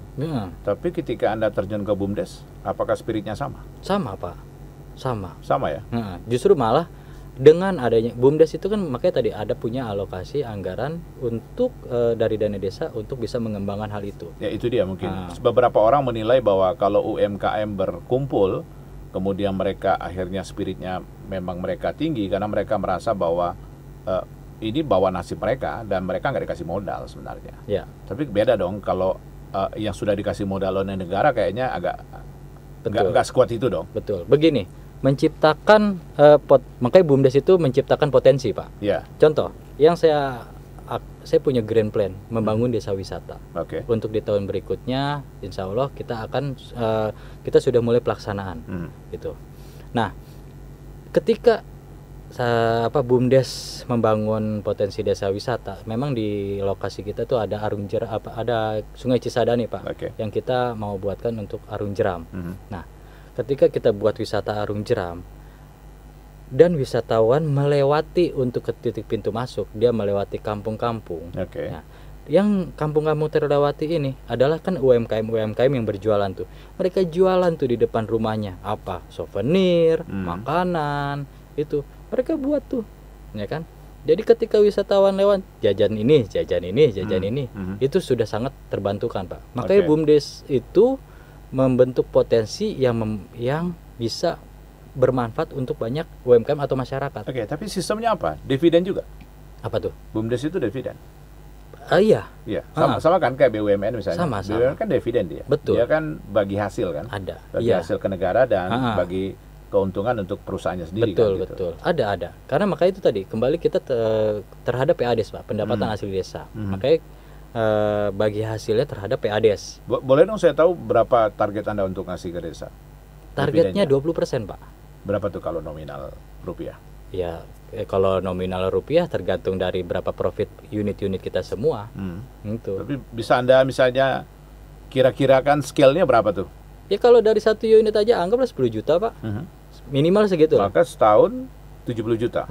Tapi ketika Anda terjun ke BUMDes, apakah spiritnya sama? Sama Pak. Sama ya? Justru malah dengan adanya BUMDes itu kan, makanya tadi ada punya alokasi anggaran untuk dari dana desa untuk bisa mengembangkan hal itu. Ya itu dia mungkin. Beberapa orang menilai bahwa kalau UMKM berkumpul, kemudian mereka akhirnya spiritnya memang mereka tinggi karena mereka merasa bahwa ini bawa nasib mereka dan mereka nggak dikasih modal sebenarnya. Ya. Tapi beda dong kalau yang sudah dikasih modal oleh negara kayaknya agak nggak sekuat itu dong. Betul. Begini, menciptakan makanya BUMDes itu menciptakan potensi Pak. Ya. Contoh, yang saya punya grand plan membangun desa wisata. Untuk di tahun berikutnya, insya Allah kita sudah mulai pelaksanaan. Gitu. Nah, ketika BUMDes membangun potensi desa wisata, memang di lokasi kita tuh ada ada Sungai Cisadane Pak, yang kita mau buatkan untuk arung jeram. Nah, ketika kita buat wisata arung jeram dan wisatawan melewati untuk ke titik pintu masuk, dia melewati kampung-kampung. Nah, yang kampung-kampung terlewati ini adalah kan UMKM yang berjualan tuh. Mereka jualan tuh di depan rumahnya souvenir, makanan, itu mereka buat tuh, ya kan? Jadi ketika wisatawan lewat, jajan ini, itu sudah sangat terbantukan Pak. Makanya BUMDes itu membentuk potensi yang bisa bermanfaat untuk banyak UMKM atau masyarakat. Tapi sistemnya apa? Dividen juga? Apa tuh? BUMDes itu dividen? Iya. Iya, sama kan kayak BUMN misalnya. Sama. BUMN kan dividen dia. Betul. Dia kan bagi hasil kan. Ada. Bagi hasil ke negara dan bagi keuntungan untuk perusahaannya sendiri. Betul, kan, gitu. betul. Ada. Karena makanya itu tadi kembali kita terhadap PADES, Pak, pendapatan asli desa. Makanya bagi hasilnya terhadap PADES. Boleh dong saya tahu berapa target Anda untuk ngasih ke desa? Targetnya 20%, Pak. Berapa tuh kalau nominal rupiah? Ya, kalau nominal rupiah tergantung dari berapa profit unit-unit kita semua. Gitu. Tapi bisa Anda misalnya kira-kira kan scale-nya berapa tuh? Ya kalau dari satu unit aja anggaplah 10 juta, Pak. Minimal segitu. Maka setahun 70 juta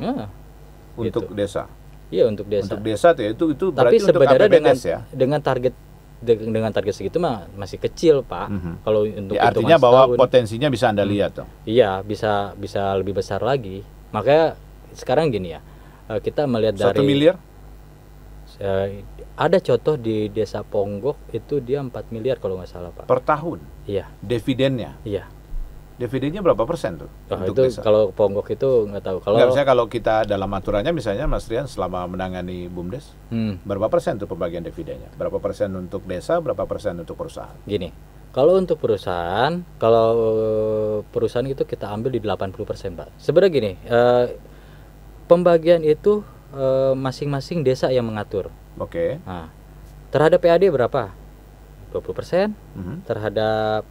untuk gitu. desa. Iya, untuk desa. Untuk desa tuh itu tapi berarti sebenarnya untuk APBDes ya. dengan target segitu mah masih kecil, Pak. Kalau untuk ya, artinya bahwa setahun, potensinya bisa Anda lihat dong. Iya, bisa lebih besar lagi. Makanya sekarang gini ya, kita melihat 1 dari miliar? Ada contoh di Desa Ponggok itu dia 4 miliar kalau nggak salah, Pak. Per tahun? Iya. Dividennya? Iya. Dividennya berapa persen tuh? Itu desa? Kalau Ponggok itu nggak tahu. Misalnya kalau kita dalam aturannya misalnya Mas Rian selama menangani BUMDes, berapa persen tuh pembagian dividennya? Berapa persen untuk desa, berapa persen untuk perusahaan? Gini, kalau untuk perusahaan itu kita ambil di 80%, Pak. Sebenarnya gini, pembagian itu masing-masing desa yang mengatur. Oke. Nah, terhadap PAD berapa? 20%. Terhadap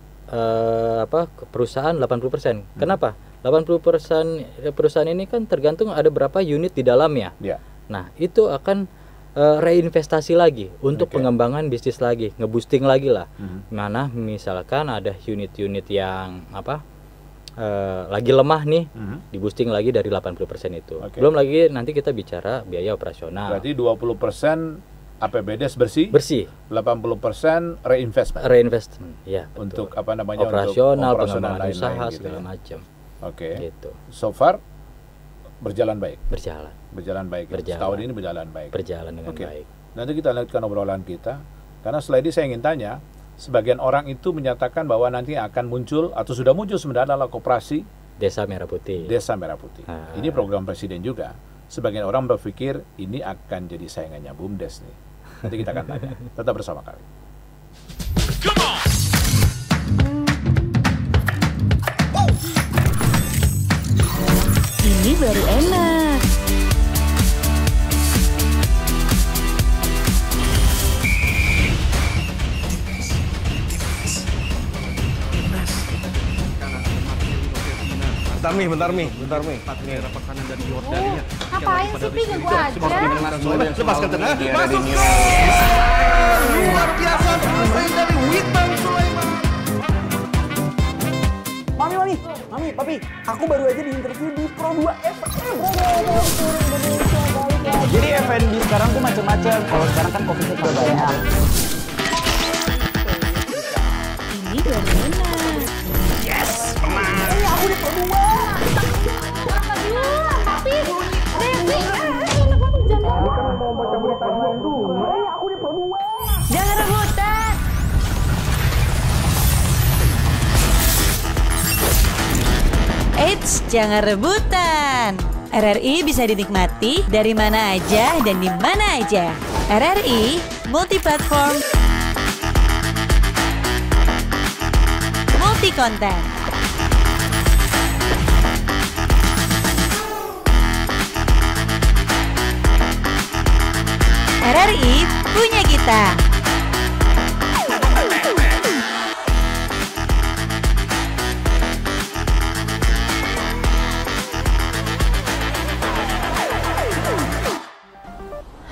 perusahaan 80%. Kenapa? 80% perusahaan ini kan tergantung ada berapa unit di dalamnya. Ya. Nah, itu akan reinvestasi lagi untuk pengembangan bisnis lagi, ngeboosting lagi lah. Mana misalkan ada unit-unit yang lagi lemah nih, diboosting lagi dari 80% itu. Belum lagi nanti kita bicara biaya operasional. Berarti 20% APBDes bersih, 80% reinvestment, ya, untuk betul. operasional, pengembangan usaha gitu segala ya. macam. Gitu. So far berjalan baik. Berjalan baik. Setahun ini berjalan baik. Berjalan dengan baik. Nanti kita lanjutkan obrolan kita. Karena setelah ini saya ingin tanya, sebagian orang itu menyatakan bahwa nanti akan muncul atau sudah muncul sebenarnya adalah koperasi Desa Merah Putih. Ini program presiden juga. Sebagian orang berpikir ini akan jadi saingannya BUMDes nih. Nanti kita akan tanya. Tetap bersama kami. Ini baru enak. Bentar mi. Ngapain sih, Pi? Ganggu aja. Lepaskan tenang. Masuk ke luar biasa selesai dari Witan Sulaiman. Mami, papi, aku baru aja diinterview di Pro 2 FM. Jadi F&B sekarang tuh macam-macam. Kalau sekarang kan kopi itu banyak. Ini baru enak. Yes, menang. Aku di Pro 2. Tapi, Devi, Aku di Pro 2. Jangan rebutan. Eits, jangan rebutan. RRI bisa dinikmati dari mana aja dan di mana aja. RRI multi-platform, multi-konten. RRI punya kita.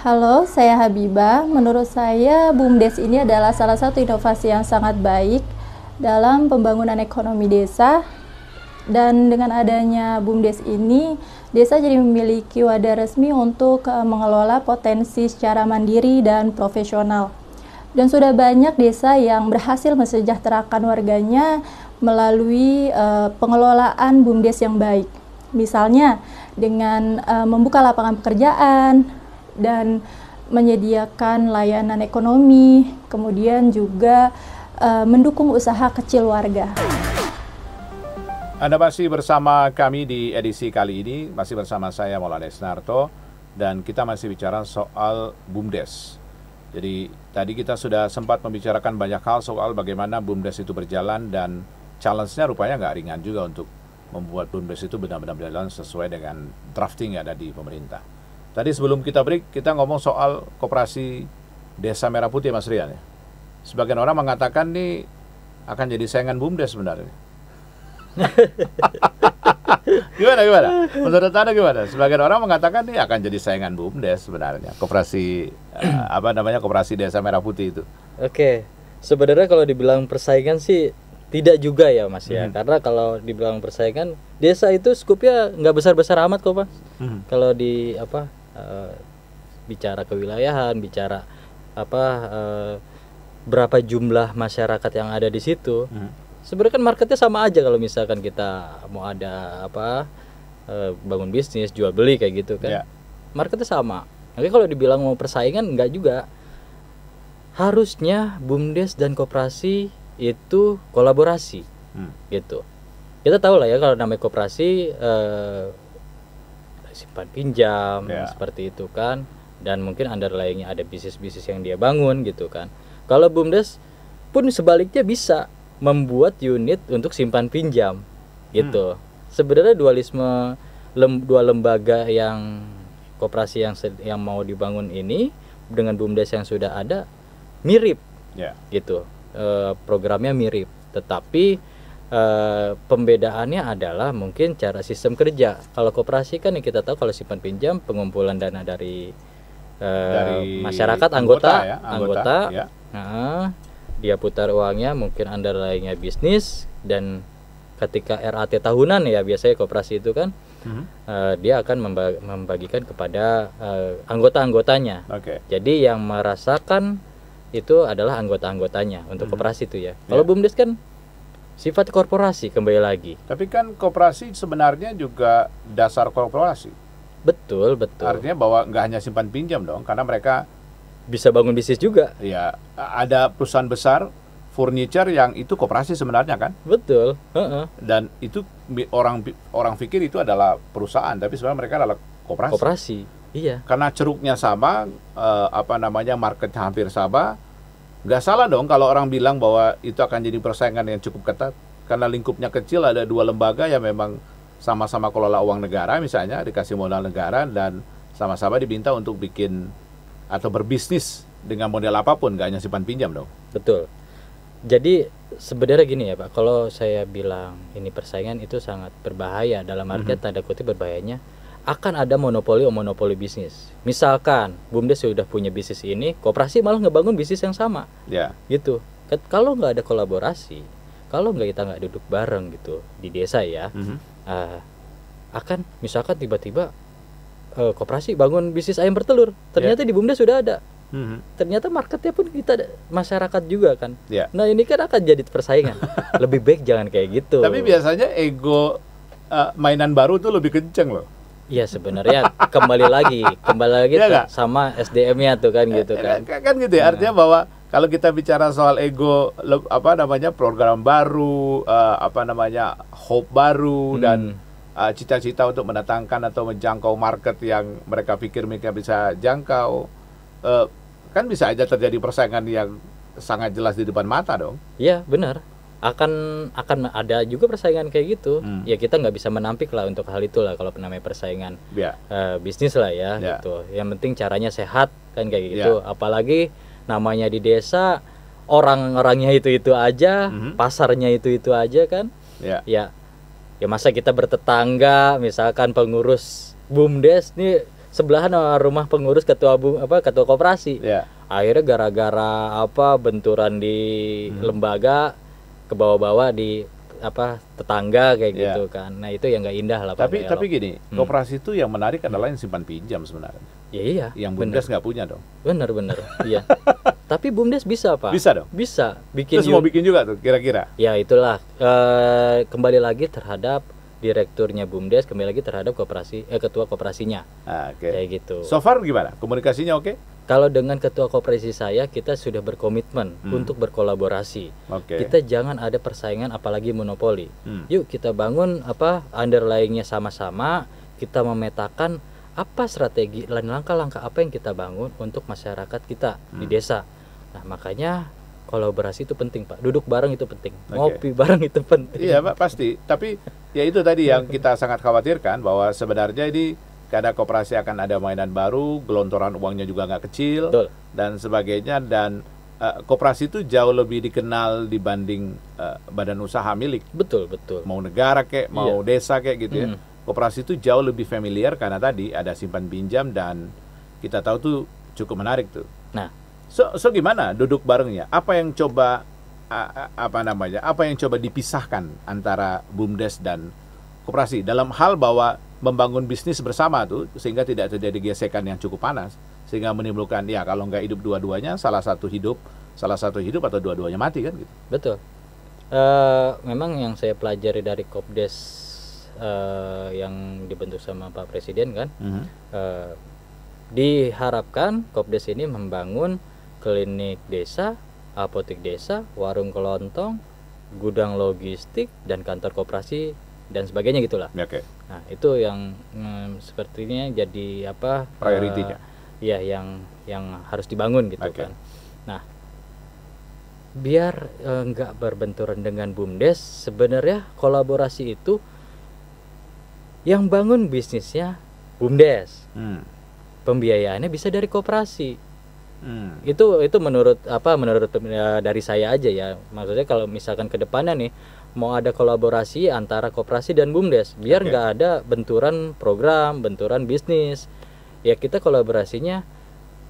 Halo, saya Habibah. Menurut saya, BUMDes ini adalah salah satu inovasi yang sangat baik dalam pembangunan ekonomi desa. Dan dengan adanya BUMDes ini, desa jadi memiliki wadah resmi untuk mengelola potensi secara mandiri dan profesional. Dan sudah banyak desa yang berhasil mensejahterakan warganya melalui pengelolaan BUMDes yang baik. Misalnya dengan membuka lapangan pekerjaan dan menyediakan layanan ekonomi, kemudian juga mendukung usaha kecil warga. Anda masih bersama kami di edisi kali ini, masih bersama saya Maulana Isnarto, dan kita masih bicara soal BUMDes. Jadi tadi kita sudah sempat membicarakan banyak hal soal bagaimana BUMDes itu berjalan dan challenge-nya rupanya nggak ringan juga untuk membuat BUMDes itu benar-benar berjalan sesuai dengan drafting yang ada di pemerintah. Tadi sebelum kita break, kita ngomong soal koperasi Desa Merah Putih, Mas Rian. Ya. Sebagian orang mengatakan nih akan jadi saingan BUMDes sebenarnya. Gimana? Menurut Anda gimana? Sebagian orang mengatakan nih akan jadi saingan BUMDes sebenarnya. Koperasi koperasi Desa Merah Putih itu. Oke. Sebenarnya kalau dibilang persaingan sih tidak juga ya Mas ya. Karena kalau dibilang persaingan, desa itu skupnya nggak besar-besar amat kok Mas. Kalau di bicara kewilayahan, bicara berapa jumlah masyarakat yang ada di situ. Sebenarnya kan marketnya sama aja kalau misalkan kita mau ada bangun bisnis, jual beli kayak gitu kan. Marketnya sama. Tapi kalau dibilang mau persaingan enggak juga. Harusnya BUMDes dan koperasi itu kolaborasi. Gitu. Kita tahu lah ya kalau namanya koperasi simpan pinjam seperti itu kan, dan mungkin underlying-nya ada bisnis-bisnis yang dia bangun gitu kan. Kalau BUMDes pun sebaliknya bisa membuat unit untuk simpan pinjam gitu. Sebenarnya dualisme dua lembaga yang koperasi yang mau dibangun ini dengan BUMDes yang sudah ada mirip gitu. Programnya mirip, tetapi pembedaannya adalah mungkin cara sistem kerja. Kalau koperasi kan yang kita tahu kalau simpan pinjam pengumpulan dana dari masyarakat anggota. Nah, dia putar uangnya, mungkin underlying-nya bisnis, dan ketika RAT tahunan ya biasanya koperasi itu kan dia akan membagikan kepada anggota-anggotanya. Jadi yang merasakan itu adalah anggota-anggotanya untuk koperasi itu ya. Kalau BUMDes kan sifat korporasi kembali lagi. Tapi kan koperasi sebenarnya juga dasar korporasi. Betul. Artinya bahwa nggak hanya simpan pinjam dong, karena mereka bisa bangun bisnis juga. Ya, ada perusahaan besar furniture yang itu koperasi sebenarnya kan? Betul. Dan itu orang pikir itu adalah perusahaan, tapi sebenarnya mereka adalah koperasi. Koperasi, iya. Karena ceruknya sama, marketnya hampir sama. Nggak salah dong kalau orang bilang bahwa itu akan jadi persaingan yang cukup ketat. Karena lingkupnya kecil, ada dua lembaga yang memang sama-sama kelola uang negara, misalnya dikasih modal negara dan sama-sama diminta untuk bikin atau berbisnis dengan model apapun, nggak hanya simpan pinjam dong. Betul. Jadi sebenarnya gini ya Pak, kalau saya bilang ini persaingan itu sangat berbahaya, dalam artian tanda kutip berbahayanya akan ada monopoli bisnis. Misalkan BUMDes sudah punya bisnis ini, koperasi malah ngebangun bisnis yang sama. Gitu. Kalau nggak ada kolaborasi, kalau kita nggak duduk bareng gitu di desa ya, akan misalkan tiba-tiba koperasi bangun bisnis ayam bertelur, ternyata di BUMDes sudah ada. Ternyata marketnya pun kita masyarakat juga kan. Nah ini kan akan jadi persaingan. Lebih baik jangan kayak gitu. Tapi biasanya ego mainan baru tuh lebih kenceng loh. Iya sebenarnya kembali lagi sama SDM-nya tuh kan gitu kan. Kan gitu ya. Artinya bahwa kalau kita bicara soal ego, program baru, hope baru dan cita-cita untuk mendatangkan atau menjangkau market yang mereka pikir mereka bisa jangkau, kan bisa aja terjadi persaingan yang sangat jelas di depan mata dong. Iya benar. Akan ada juga persaingan kayak gitu. Ya kita nggak bisa menampik lah untuk hal itulah kalau namanya persaingan bisnis lah ya gitu. Yang penting caranya sehat kan kayak gitu. Apalagi namanya di desa, orang-orangnya itu aja, pasarnya itu aja kan. Ya masa kita bertetangga, misalkan pengurus BUMDes nih sebelahan rumah pengurus ketua koperasi. Akhirnya gara-gara benturan di lembaga ke bawah-bawah di tetangga kayak gitu kan. Nah itu yang nggak indah lah. Tapi gini, koperasi itu yang menarik adalah yang simpan pinjam sebenarnya. Iya. Yang BUMDes nggak punya dong. Bener. Iya. Tapi BUMDes bisa Pak. Bisa dong. Bisa. Terus mau bikin juga tuh kira-kira. Ya itulah. Kembali lagi terhadap direkturnya BUMDes, kembali lagi terhadap ketua koperasinya. Kayak gitu. So far gimana? Komunikasinya oke? Kalau dengan ketua koperasi saya, kita sudah berkomitmen untuk berkolaborasi. Kita jangan ada persaingan apalagi monopoli. Yuk kita bangun underlying-nya sama-sama, kita memetakan apa strategi dan langkah-langkah apa yang kita bangun untuk masyarakat kita di desa. Nah, makanya kolaborasi itu penting, Pak. Duduk bareng itu penting. Ngopi bareng itu penting. Iya, Pak, pasti. Tapi ya itu tadi yang kita sangat khawatirkan, bahwa sebenarnya ini karena koperasi akan ada mainan baru, gelontoran uangnya juga nggak kecil, Betul. dan sebagainya, dan koperasi itu jauh lebih dikenal dibanding badan usaha milik. Betul, betul. Mau negara kayak, mau desa kayak gitu ya. Mm. Koperasi itu jauh lebih familiar karena tadi ada simpan pinjam dan kita tahu tuh cukup menarik tuh. Nah, So gimana duduk barengnya? Apa yang coba apa yang coba dipisahkan antara BUMDes dan koperasi dalam hal bahwa membangun bisnis bersama tuh sehingga tidak terjadi gesekan yang cukup panas, sehingga menimbulkan ya kalau nggak hidup dua-duanya salah satu hidup atau dua-duanya mati kan gitu. betul. Memang yang saya pelajari dari Kopdes yang dibentuk sama Pak Presiden kan, diharapkan Kopdes ini membangun klinik desa, apotek desa, warung kelontong, gudang logistik, dan kantor koperasi dan sebagainya gitulah. Oke. Nah, itu yang sepertinya jadi apa? Prioritinya. Iya, yang harus dibangun gitu Oke. kan. Nah, biar nggak berbenturan dengan BUMDes, sebenarnya kolaborasi itu yang bangun bisnisnya BUMDes. Pembiayaannya bisa dari koperasi. Itu menurut dari saya aja ya. Maksudnya kalau misalkan ke depannya nih mau ada kolaborasi antara koperasi dan BUMDes, biar nggak ada benturan program, benturan bisnis. Ya kita kolaborasinya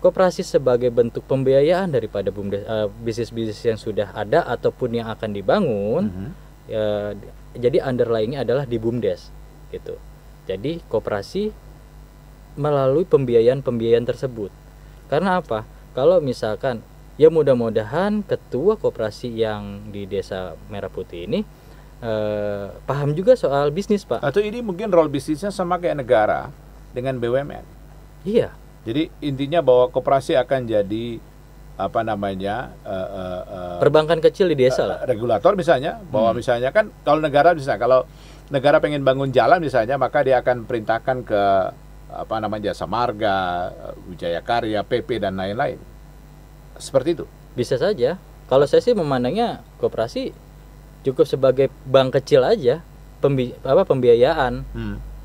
koperasi sebagai bentuk pembiayaan daripada BUMDes, bisnis-bisnis yang sudah ada ataupun yang akan dibangun. Jadi underlying-nya adalah di BUMDes gitu. Jadi koperasi melalui pembiayaan tersebut. Karena apa? Kalau misalkan ya mudah-mudahan ketua koperasi yang di Desa Merah Putih ini paham juga soal bisnis, Pak. Atau ini mungkin role bisnisnya sama kayak negara dengan BUMN. Iya. Jadi intinya bahwa koperasi akan jadi perbankan kecil di desa lah. Regulator misalnya, bahwa misalnya kan kalau negara pengen bangun jalan misalnya, maka dia akan perintahkan ke Jasa Marga, Wijaya Karya, PP dan lain-lain. Seperti itu. Bisa saja. Kalau saya sih memandangnya koperasi cukup sebagai bank kecil aja, pembiayaan.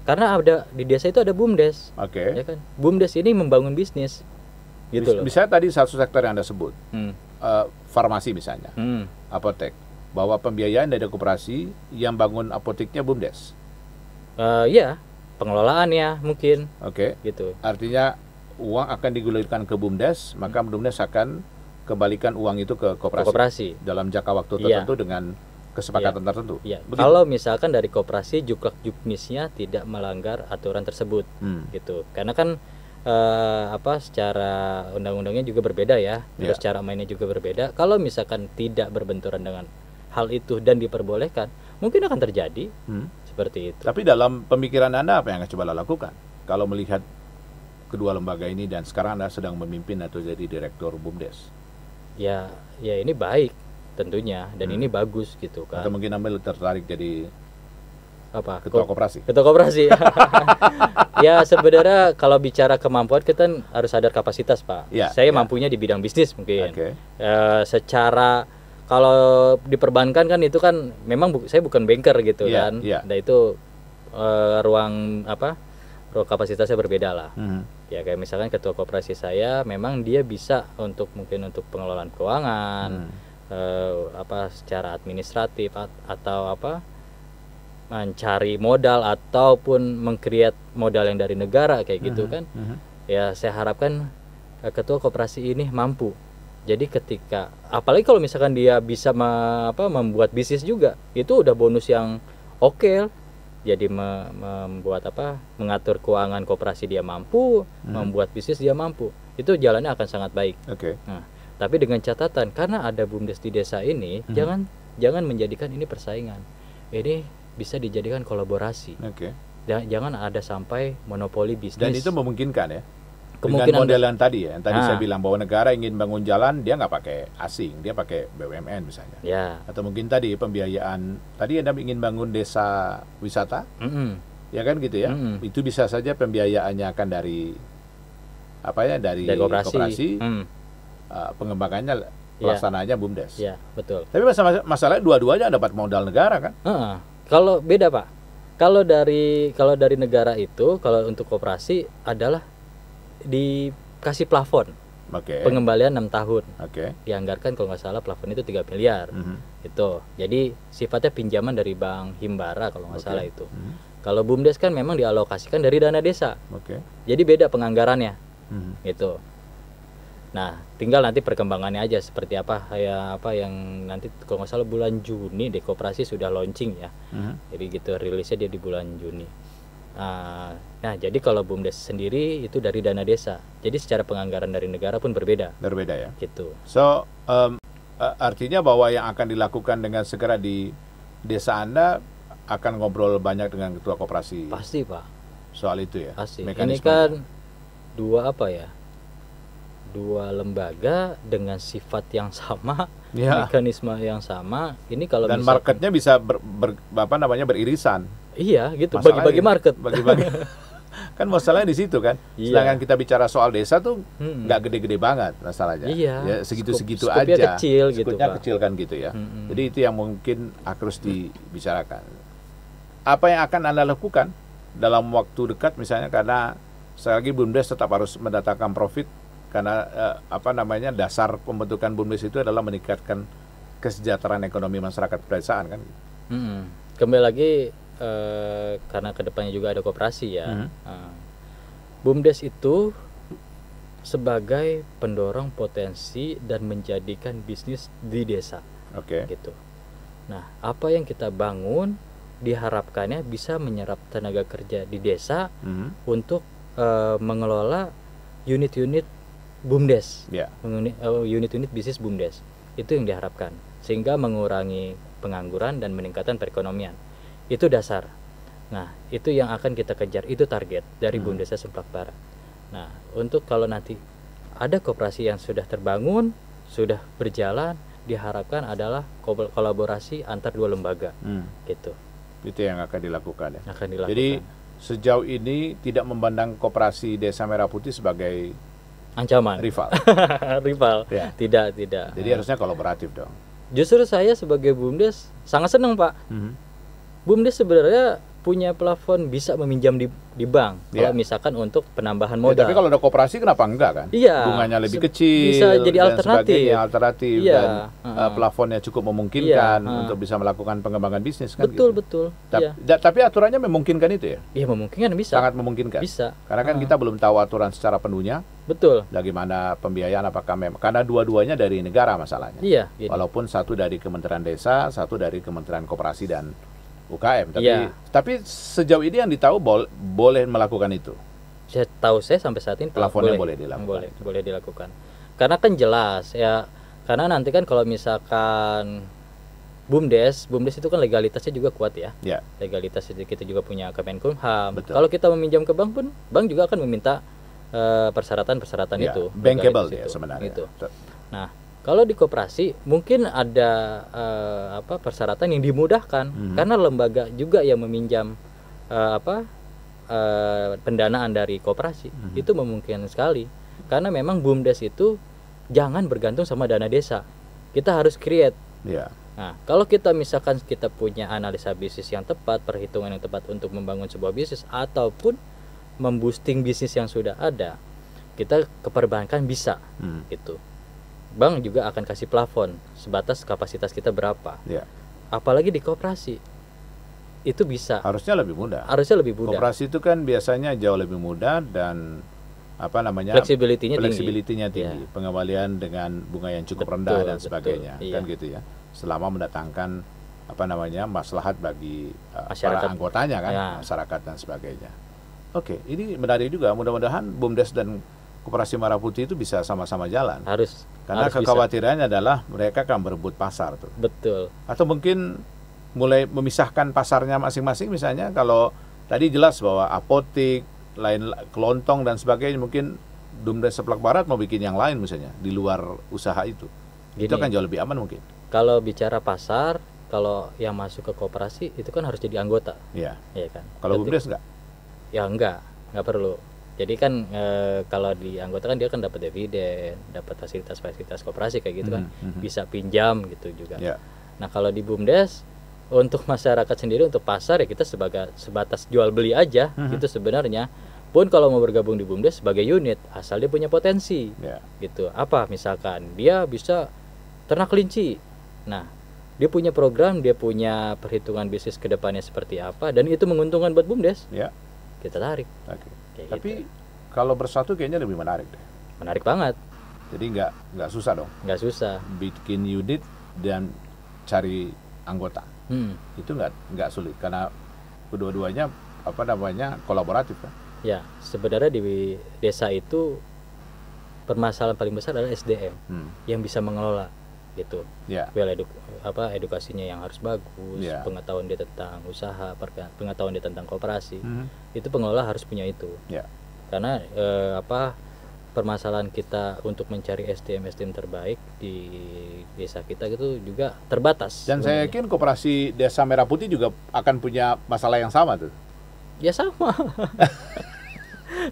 Karena ada di desa itu ada BUMDes. Oke. Ya kan? BUMDes ini membangun bisnis. Gitu loh. Misalnya tadi satu sektor yang Anda sebut, farmasi misalnya, apotek, bahwa pembiayaan dari koperasi yang bangun apoteknya BUMDes. Iya, pengelolaannya mungkin. Oke. Gitu. Artinya uang akan digulirkan ke BUMDes, maka BUMDes akan kembalikan uang itu ke koperasi. Dalam jangka waktu tertentu dengan kesepakatan tertentu. Iya. Kalau misalkan dari koperasi juklak-juknisnya tidak melanggar aturan tersebut, gitu. Karena kan secara undang-undangnya juga berbeda ya, terus cara mainnya juga berbeda. Kalau misalkan tidak berbenturan dengan hal itu dan diperbolehkan, mungkin akan terjadi seperti itu. Tapi dalam pemikiran Anda apa yang akan coba lakukan kalau melihat kedua lembaga ini dan sekarang Anda sedang memimpin atau jadi direktur BUMDes? Ya ini baik tentunya dan ini bagus gitu kan. Atau mungkin Anda tertarik jadi ketua koperasi? Ketua koperasi. Ya sebenarnya kalau bicara kemampuan kita harus sadar kapasitas, Pak. Saya mampunya di bidang bisnis mungkin. Secara kalau di perbankan kan itu kan memang saya bukan banker gitu kan. Nah itu ruang kapasitasnya berbeda lah. Ya kayak misalkan ketua koperasi saya memang dia bisa mungkin untuk pengelolaan keuangan, secara administratif atau mencari modal ataupun mengkreat modal yang dari negara kayak gitu kan. Ya saya harapkan ketua koperasi ini mampu. Jadi ketika apalagi kalau misalkan dia bisa membuat bisnis juga, itu udah bonus yang oke. Jadi membuat mengatur keuangan koperasi dia mampu, membuat bisnis dia mampu. Itu jalannya akan sangat baik. Nah, tapi dengan catatan karena ada BUMDes di desa ini, jangan menjadikan ini persaingan. Ini bisa dijadikan kolaborasi. Jangan ada sampai monopoli bisnis. Dan itu memungkinkan ya. Dengan model yang tadi ya, yang tadi saya bilang bahwa negara ingin bangun jalan, dia nggak pakai asing, dia pakai BUMN misalnya. Atau mungkin tadi pembiayaan, tadi Anda ingin bangun desa wisata, Ya kan gitu ya. Itu bisa saja pembiayaannya akan dari dari koperasi. Pengembangannya pelaksanaannya BUMDes. Iya, betul. Tapi masalahnya dua-duanya dapat modal negara kan? Kalau beda Pak, kalau dari negara itu, kalau untuk koperasi adalah dikasih plafon. Pengembalian 6 tahun. Dianggarkan kalau nggak salah plafon itu 3 miliar. Itu. Jadi sifatnya pinjaman dari Bank Himbara kalau nggak salah itu. Kalau BUMDes kan memang dialokasikan dari dana desa. Jadi beda penganggarannya. Gitu. Nah, tinggal nanti perkembangannya aja seperti apa yang nanti kalau nggak salah bulan Juni deh koperasi sudah launching ya. Jadi gitu rilisnya dia di bulan Juni. Nah, jadi kalau BUMDes sendiri itu dari dana desa. Jadi secara penganggaran dari negara pun berbeda. Berbeda ya. Gitu. So artinya bahwa yang akan dilakukan dengan segera di desa Anda akan ngobrol banyak dengan ketua koperasi. Pasti Pak. Soal itu ya. Pasti. Ini kan dua lembaga dengan sifat yang sama, mekanisme yang sama. Ini kalau dan marketnya bisa beririsan. Iya, gitu. Bagi-bagi market. Bagi-bagi. Kan masalahnya di situ kan. Sedangkan kita bicara soal desa tuh nggak gede-gede banget masalahnya. Ya segitu-segitu aja. Kecil gitu, Skupnya kecil kan gitu ya. Jadi itu yang mungkin harus dibicarakan. Apa yang akan Anda lakukan dalam waktu dekat misalnya, karena sekali lagi BUMDes tetap harus mendatangkan profit. Karena dasar pembentukan BUMDes itu adalah meningkatkan kesejahteraan ekonomi masyarakat pedesaan kan. Kembali lagi karena kedepannya juga ada koperasi ya. BUMDes itu sebagai pendorong potensi dan menjadikan bisnis di desa. Gitu. Nah, apa yang kita bangun diharapkannya bisa menyerap tenaga kerja di desa untuk mengelola unit-unit BUMDes, unit-unit bisnis BUMDes. Itu yang diharapkan, sehingga mengurangi pengangguran dan meningkatkan perekonomian. Itu dasar. Nah, itu yang akan kita kejar, itu target dari BUMDes Semplak Barat. Nah, untuk kalau nanti ada koperasi yang sudah terbangun, sudah berjalan, diharapkan adalah kolaborasi antar dua lembaga, gitu. Itu yang akan dilakukan ya. Akan dilakukan. Jadi sejauh ini tidak memandang koperasi Desa Merah Putih sebagai ancaman, rival. Rival. Ya. Tidak. Jadi harusnya kolaboratif dong. Justru saya sebagai BUMDes sangat senang Pak. BUMDes sebenarnya punya plafon bisa meminjam di bank kalau misalkan untuk penambahan modal. Tapi kalau ada koperasi kenapa enggak kan? Iya. Bunganya lebih kecil. Bisa jadi alternatif. Dan plafonnya cukup memungkinkan untuk bisa melakukan pengembangan bisnis kan. Betul. Tapi aturannya memungkinkan itu ya? Iya, memungkinkan, bisa. Sangat memungkinkan. Bisa. Karena kan kita belum tahu aturan secara penuhnya. Betul. Bagaimana pembiayaan, apakah memang karena dua-duanya dari negara masalahnya. Iya. Gitu. Walaupun satu dari Kementerian Desa, satu dari Kementerian Koperasi dan UKM, tapi sejauh ini yang ditahu boleh melakukan itu. Saya sampai saat ini plafonnya boleh dilakukan. Boleh dilakukan. Karena kan jelas ya. Karena nanti kan kalau misalkan BUMDes itu kan legalitasnya juga kuat ya. Legalitas itu kita juga punya Kemenkumham. Kalau kita meminjam ke bank pun, bank juga akan meminta persyaratan itu. Bankable ya sebenarnya. Itu. Nah, kalau di koperasi mungkin ada persyaratan yang dimudahkan karena lembaga juga yang meminjam pendanaan dari koperasi. Itu memungkinkan sekali karena memang BUMDes itu jangan bergantung sama dana desa. Kita harus create. Nah, kalau kita misalkan kita punya analisa bisnis yang tepat, perhitungan yang tepat untuk membangun sebuah bisnis ataupun memboosting bisnis yang sudah ada, kita ke perbankan bisa gitu. Bank juga akan kasih plafon sebatas kapasitas kita berapa. Apalagi di koperasi itu bisa. Harusnya lebih mudah. Koperasi itu kan biasanya jauh lebih mudah dan fleksibilitinya tinggi. Pengembalian dengan bunga yang cukup rendah dan sebagainya. Kan gitu ya. Selama mendatangkan maslahat bagi para anggotanya kan, masyarakat dan sebagainya. Oke, ini menarik juga. Mudah-mudahan BUMDes dan Koperasi Merah Putih itu bisa sama-sama jalan. Karena kekhawatirannya adalah mereka akan berebut pasar tuh. Betul. Atau mungkin mulai memisahkan pasarnya masing-masing, misalnya kalau tadi jelas bahwa apotik, lain kelontong dan sebagainya, mungkin BUMDes Semplak Barat mau bikin yang lain misalnya di luar usaha itu. Itu akan jauh lebih aman mungkin. Kalau bicara pasar, kalau yang masuk ke koperasi itu kan harus jadi anggota, Iya. ya kan? Kalau BUMDes enggak? Ya nggak perlu. Jadi kan kalau di anggota kan dia kan dapat dividen, dapat fasilitas-fasilitas koperasi kayak gitu kan, bisa pinjam gitu juga. Ya. Nah kalau di BUMDes untuk masyarakat sendiri, untuk pasar ya kita sebatas jual beli aja gitu sebenarnya. Pun kalau mau bergabung di BUMDes sebagai unit, asal dia punya potensi, Ya. gitu. Apa misalkan dia bisa ternak kelinci, nah dia punya program, dia punya perhitungan bisnis kedepannya seperti apa, dan itu menguntungkan buat BUMDes, Ya. kita tarik. Oke. Kayak Tapi gitu. kalau bersatu kayaknya lebih menarik deh. Menarik banget, Jadi nggak susah dong nggak susah. bikin unit dan cari anggota. Itu nggak sulit karena kedua-duanya kolaboratif kan. Ya, sebenarnya di desa itu permasalahan paling besar adalah SDM yang bisa mengelola gitu. Ya. Edukasinya yang harus bagus, Ya. pengetahuan dia tentang usaha, pengetahuan dia tentang koperasi. Itu pengelola harus punya itu. Ya. Karena permasalahan kita untuk mencari SDM terbaik di desa kita itu juga terbatas. Dan saya yakin koperasi Desa Merah Putih juga akan punya masalah yang sama tuh. Ya sama.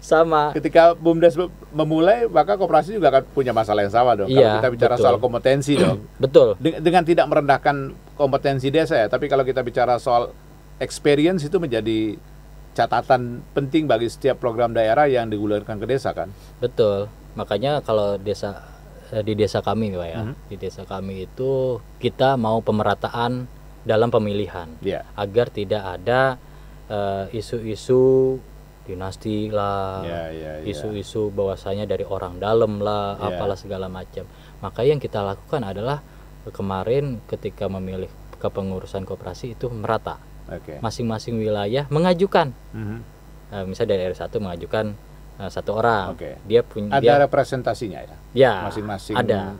Sama. Ketika BUMDes memulai, maka koperasi juga akan punya masalah yang sama dong. Iya, Kalau kita bicara betul. soal kompetensi dong. Betul. Dengan tidak merendahkan kompetensi desa ya, tapi kalau kita bicara soal experience itu menjadi catatan penting bagi setiap program daerah yang digulirkan ke desa kan. Betul. Makanya kalau di desa kami Pak ya, di desa kami itu kita mau pemerataan dalam pemilihan. Iya. Agar tidak ada isu-isu dinasti lah, Ya. isu-isu bahwasanya dari orang dalam lah, Ya. apalah segala macam. Maka yang kita lakukan adalah kemarin ketika memilih kepengurusan koperasi itu merata. Oke. Masing-masing wilayah mengajukan. Mhm. Misalnya dari R1 mengajukan satu orang. Oke. Dia punya Ada representasinya ya. ya, Masing-masing ada.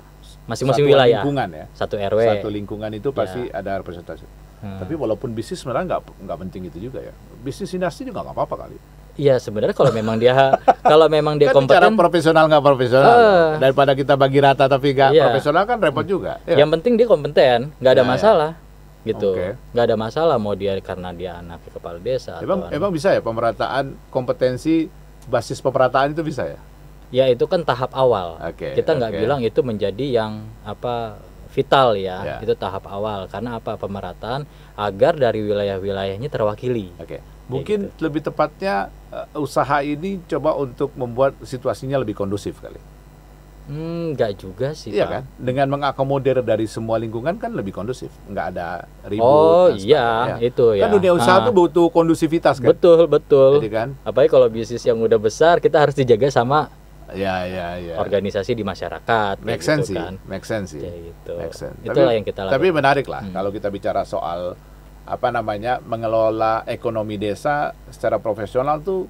Masing-masing satuan wilayah. lingkungan ya. Satu RW. Satu lingkungan itu pasti ada representasi. Tapi walaupun bisnis sebenarnya nggak penting itu juga ya. Bisnis dinasti juga nggak apa-apa kali. Iya, sebenarnya kalau memang dia dia Kan bicara kompeten, profesional nggak profesional. Daripada kita bagi rata tapi nggak Iya. profesional kan repot juga. Ya. yang penting dia kompeten, nggak ada Ya, ya. masalah. Gitu. Oke. Nggak ada masalah mau dia karena dia anak kepala desa Emang bisa ya pemerataan kompetensi basis pemerataan itu bisa ya? ya itu kan tahap awal. Oke, Kita nggak oke. bilang itu menjadi yang vital ya. Ya. Itu tahap awal karena pemerataan agar dari wilayah-wilayahnya terwakili. Oke. Mungkin lebih tepatnya usaha ini coba untuk membuat situasinya lebih kondusif kali. Nggak juga sih, Iya Pak. kan? Dengan mengakomodir dari semua lingkungan kan lebih kondusif, nggak ada ribut. Oh dan iya, sebagainya. itu ya. Kan dunia usaha Ah, tuh butuh kondusivitas kan. betul. Jadi kan? Apalagi kalau bisnis yang udah besar, kita harus dijaga sama Ya. organisasi di masyarakat. Make kayak sense gitu sih, kan. make sense sih. Kayak gitu. Make sense. Itulah yang kita lakukan. Tapi menarik lah kalau kita bicara soal mengelola ekonomi desa secara profesional tuh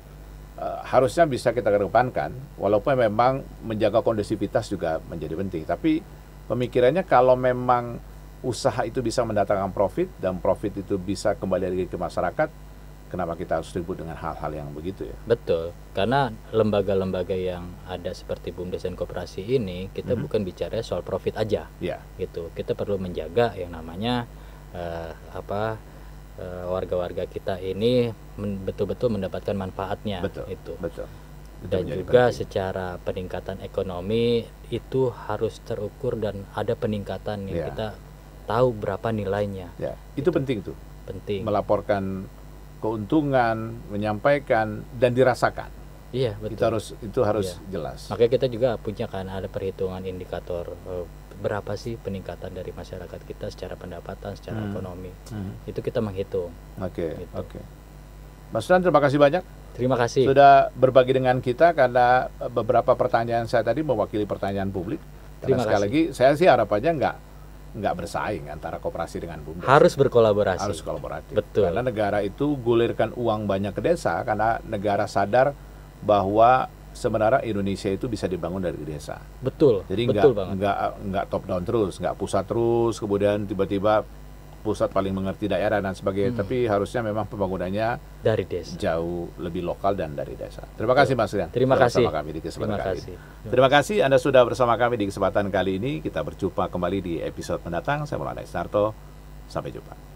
harusnya bisa kita kedepankan, walaupun memang menjaga kondusivitas juga menjadi penting. Tapi pemikirannya kalau memang usaha itu bisa mendatangkan profit dan profit itu bisa kembali lagi ke masyarakat, kenapa kita harus ribut dengan hal-hal yang begitu ya? Betul, karena lembaga-lembaga yang ada seperti BUMDes dan koperasi ini, kita bukan bicara soal profit aja, Ya, gitu. Kita perlu menjaga yang namanya warga-warga kita ini betul-betul mendapatkan manfaatnya, betul. itu. Betul. Itu Dan menjadi juga penting. secara peningkatan ekonomi itu harus terukur dan ada peningkatan yang Ya. kita tahu berapa nilainya. Ya, itu penting tuh. Penting. Melaporkan keuntungan, menyampaikan dan dirasakan. Iya, betul. Itu harus Iya. jelas. Makanya kita juga punya kan ada perhitungan indikator berapa sih peningkatan dari masyarakat kita secara pendapatan, secara ekonomi. Itu kita menghitung. Oke, Gitu. oke. Mas Dan, terima kasih banyak Terima kasih. sudah berbagi dengan kita karena beberapa pertanyaan saya tadi mewakili pertanyaan publik. Terima Karena sekali kasih. lagi saya sih harapannya nggak bersaing antara koperasi dengan BUMDes. Harus berkolaborasi. Harus kolaboratif. Betul. Karena negara itu gulirkan uang banyak ke desa karena negara sadar bahwa sebenarnya Indonesia itu bisa dibangun dari desa. Betul. Jadi betul banget. nggak top down terus, nggak pusat terus, kemudian tiba-tiba pusat paling mengerti daerah dan sebagainya. Tapi harusnya memang pembangunannya Dari desa. jauh lebih lokal dan dari desa. Terima kasih Mas Rian. Terima sudah kasih. bersama kami di kesempatan Terima kali kasih. ini. Terima kasih Anda sudah bersama kami di kesempatan kali ini. Kita berjumpa kembali di episode mendatang. Saya Maulana Isnarto. Sampai jumpa.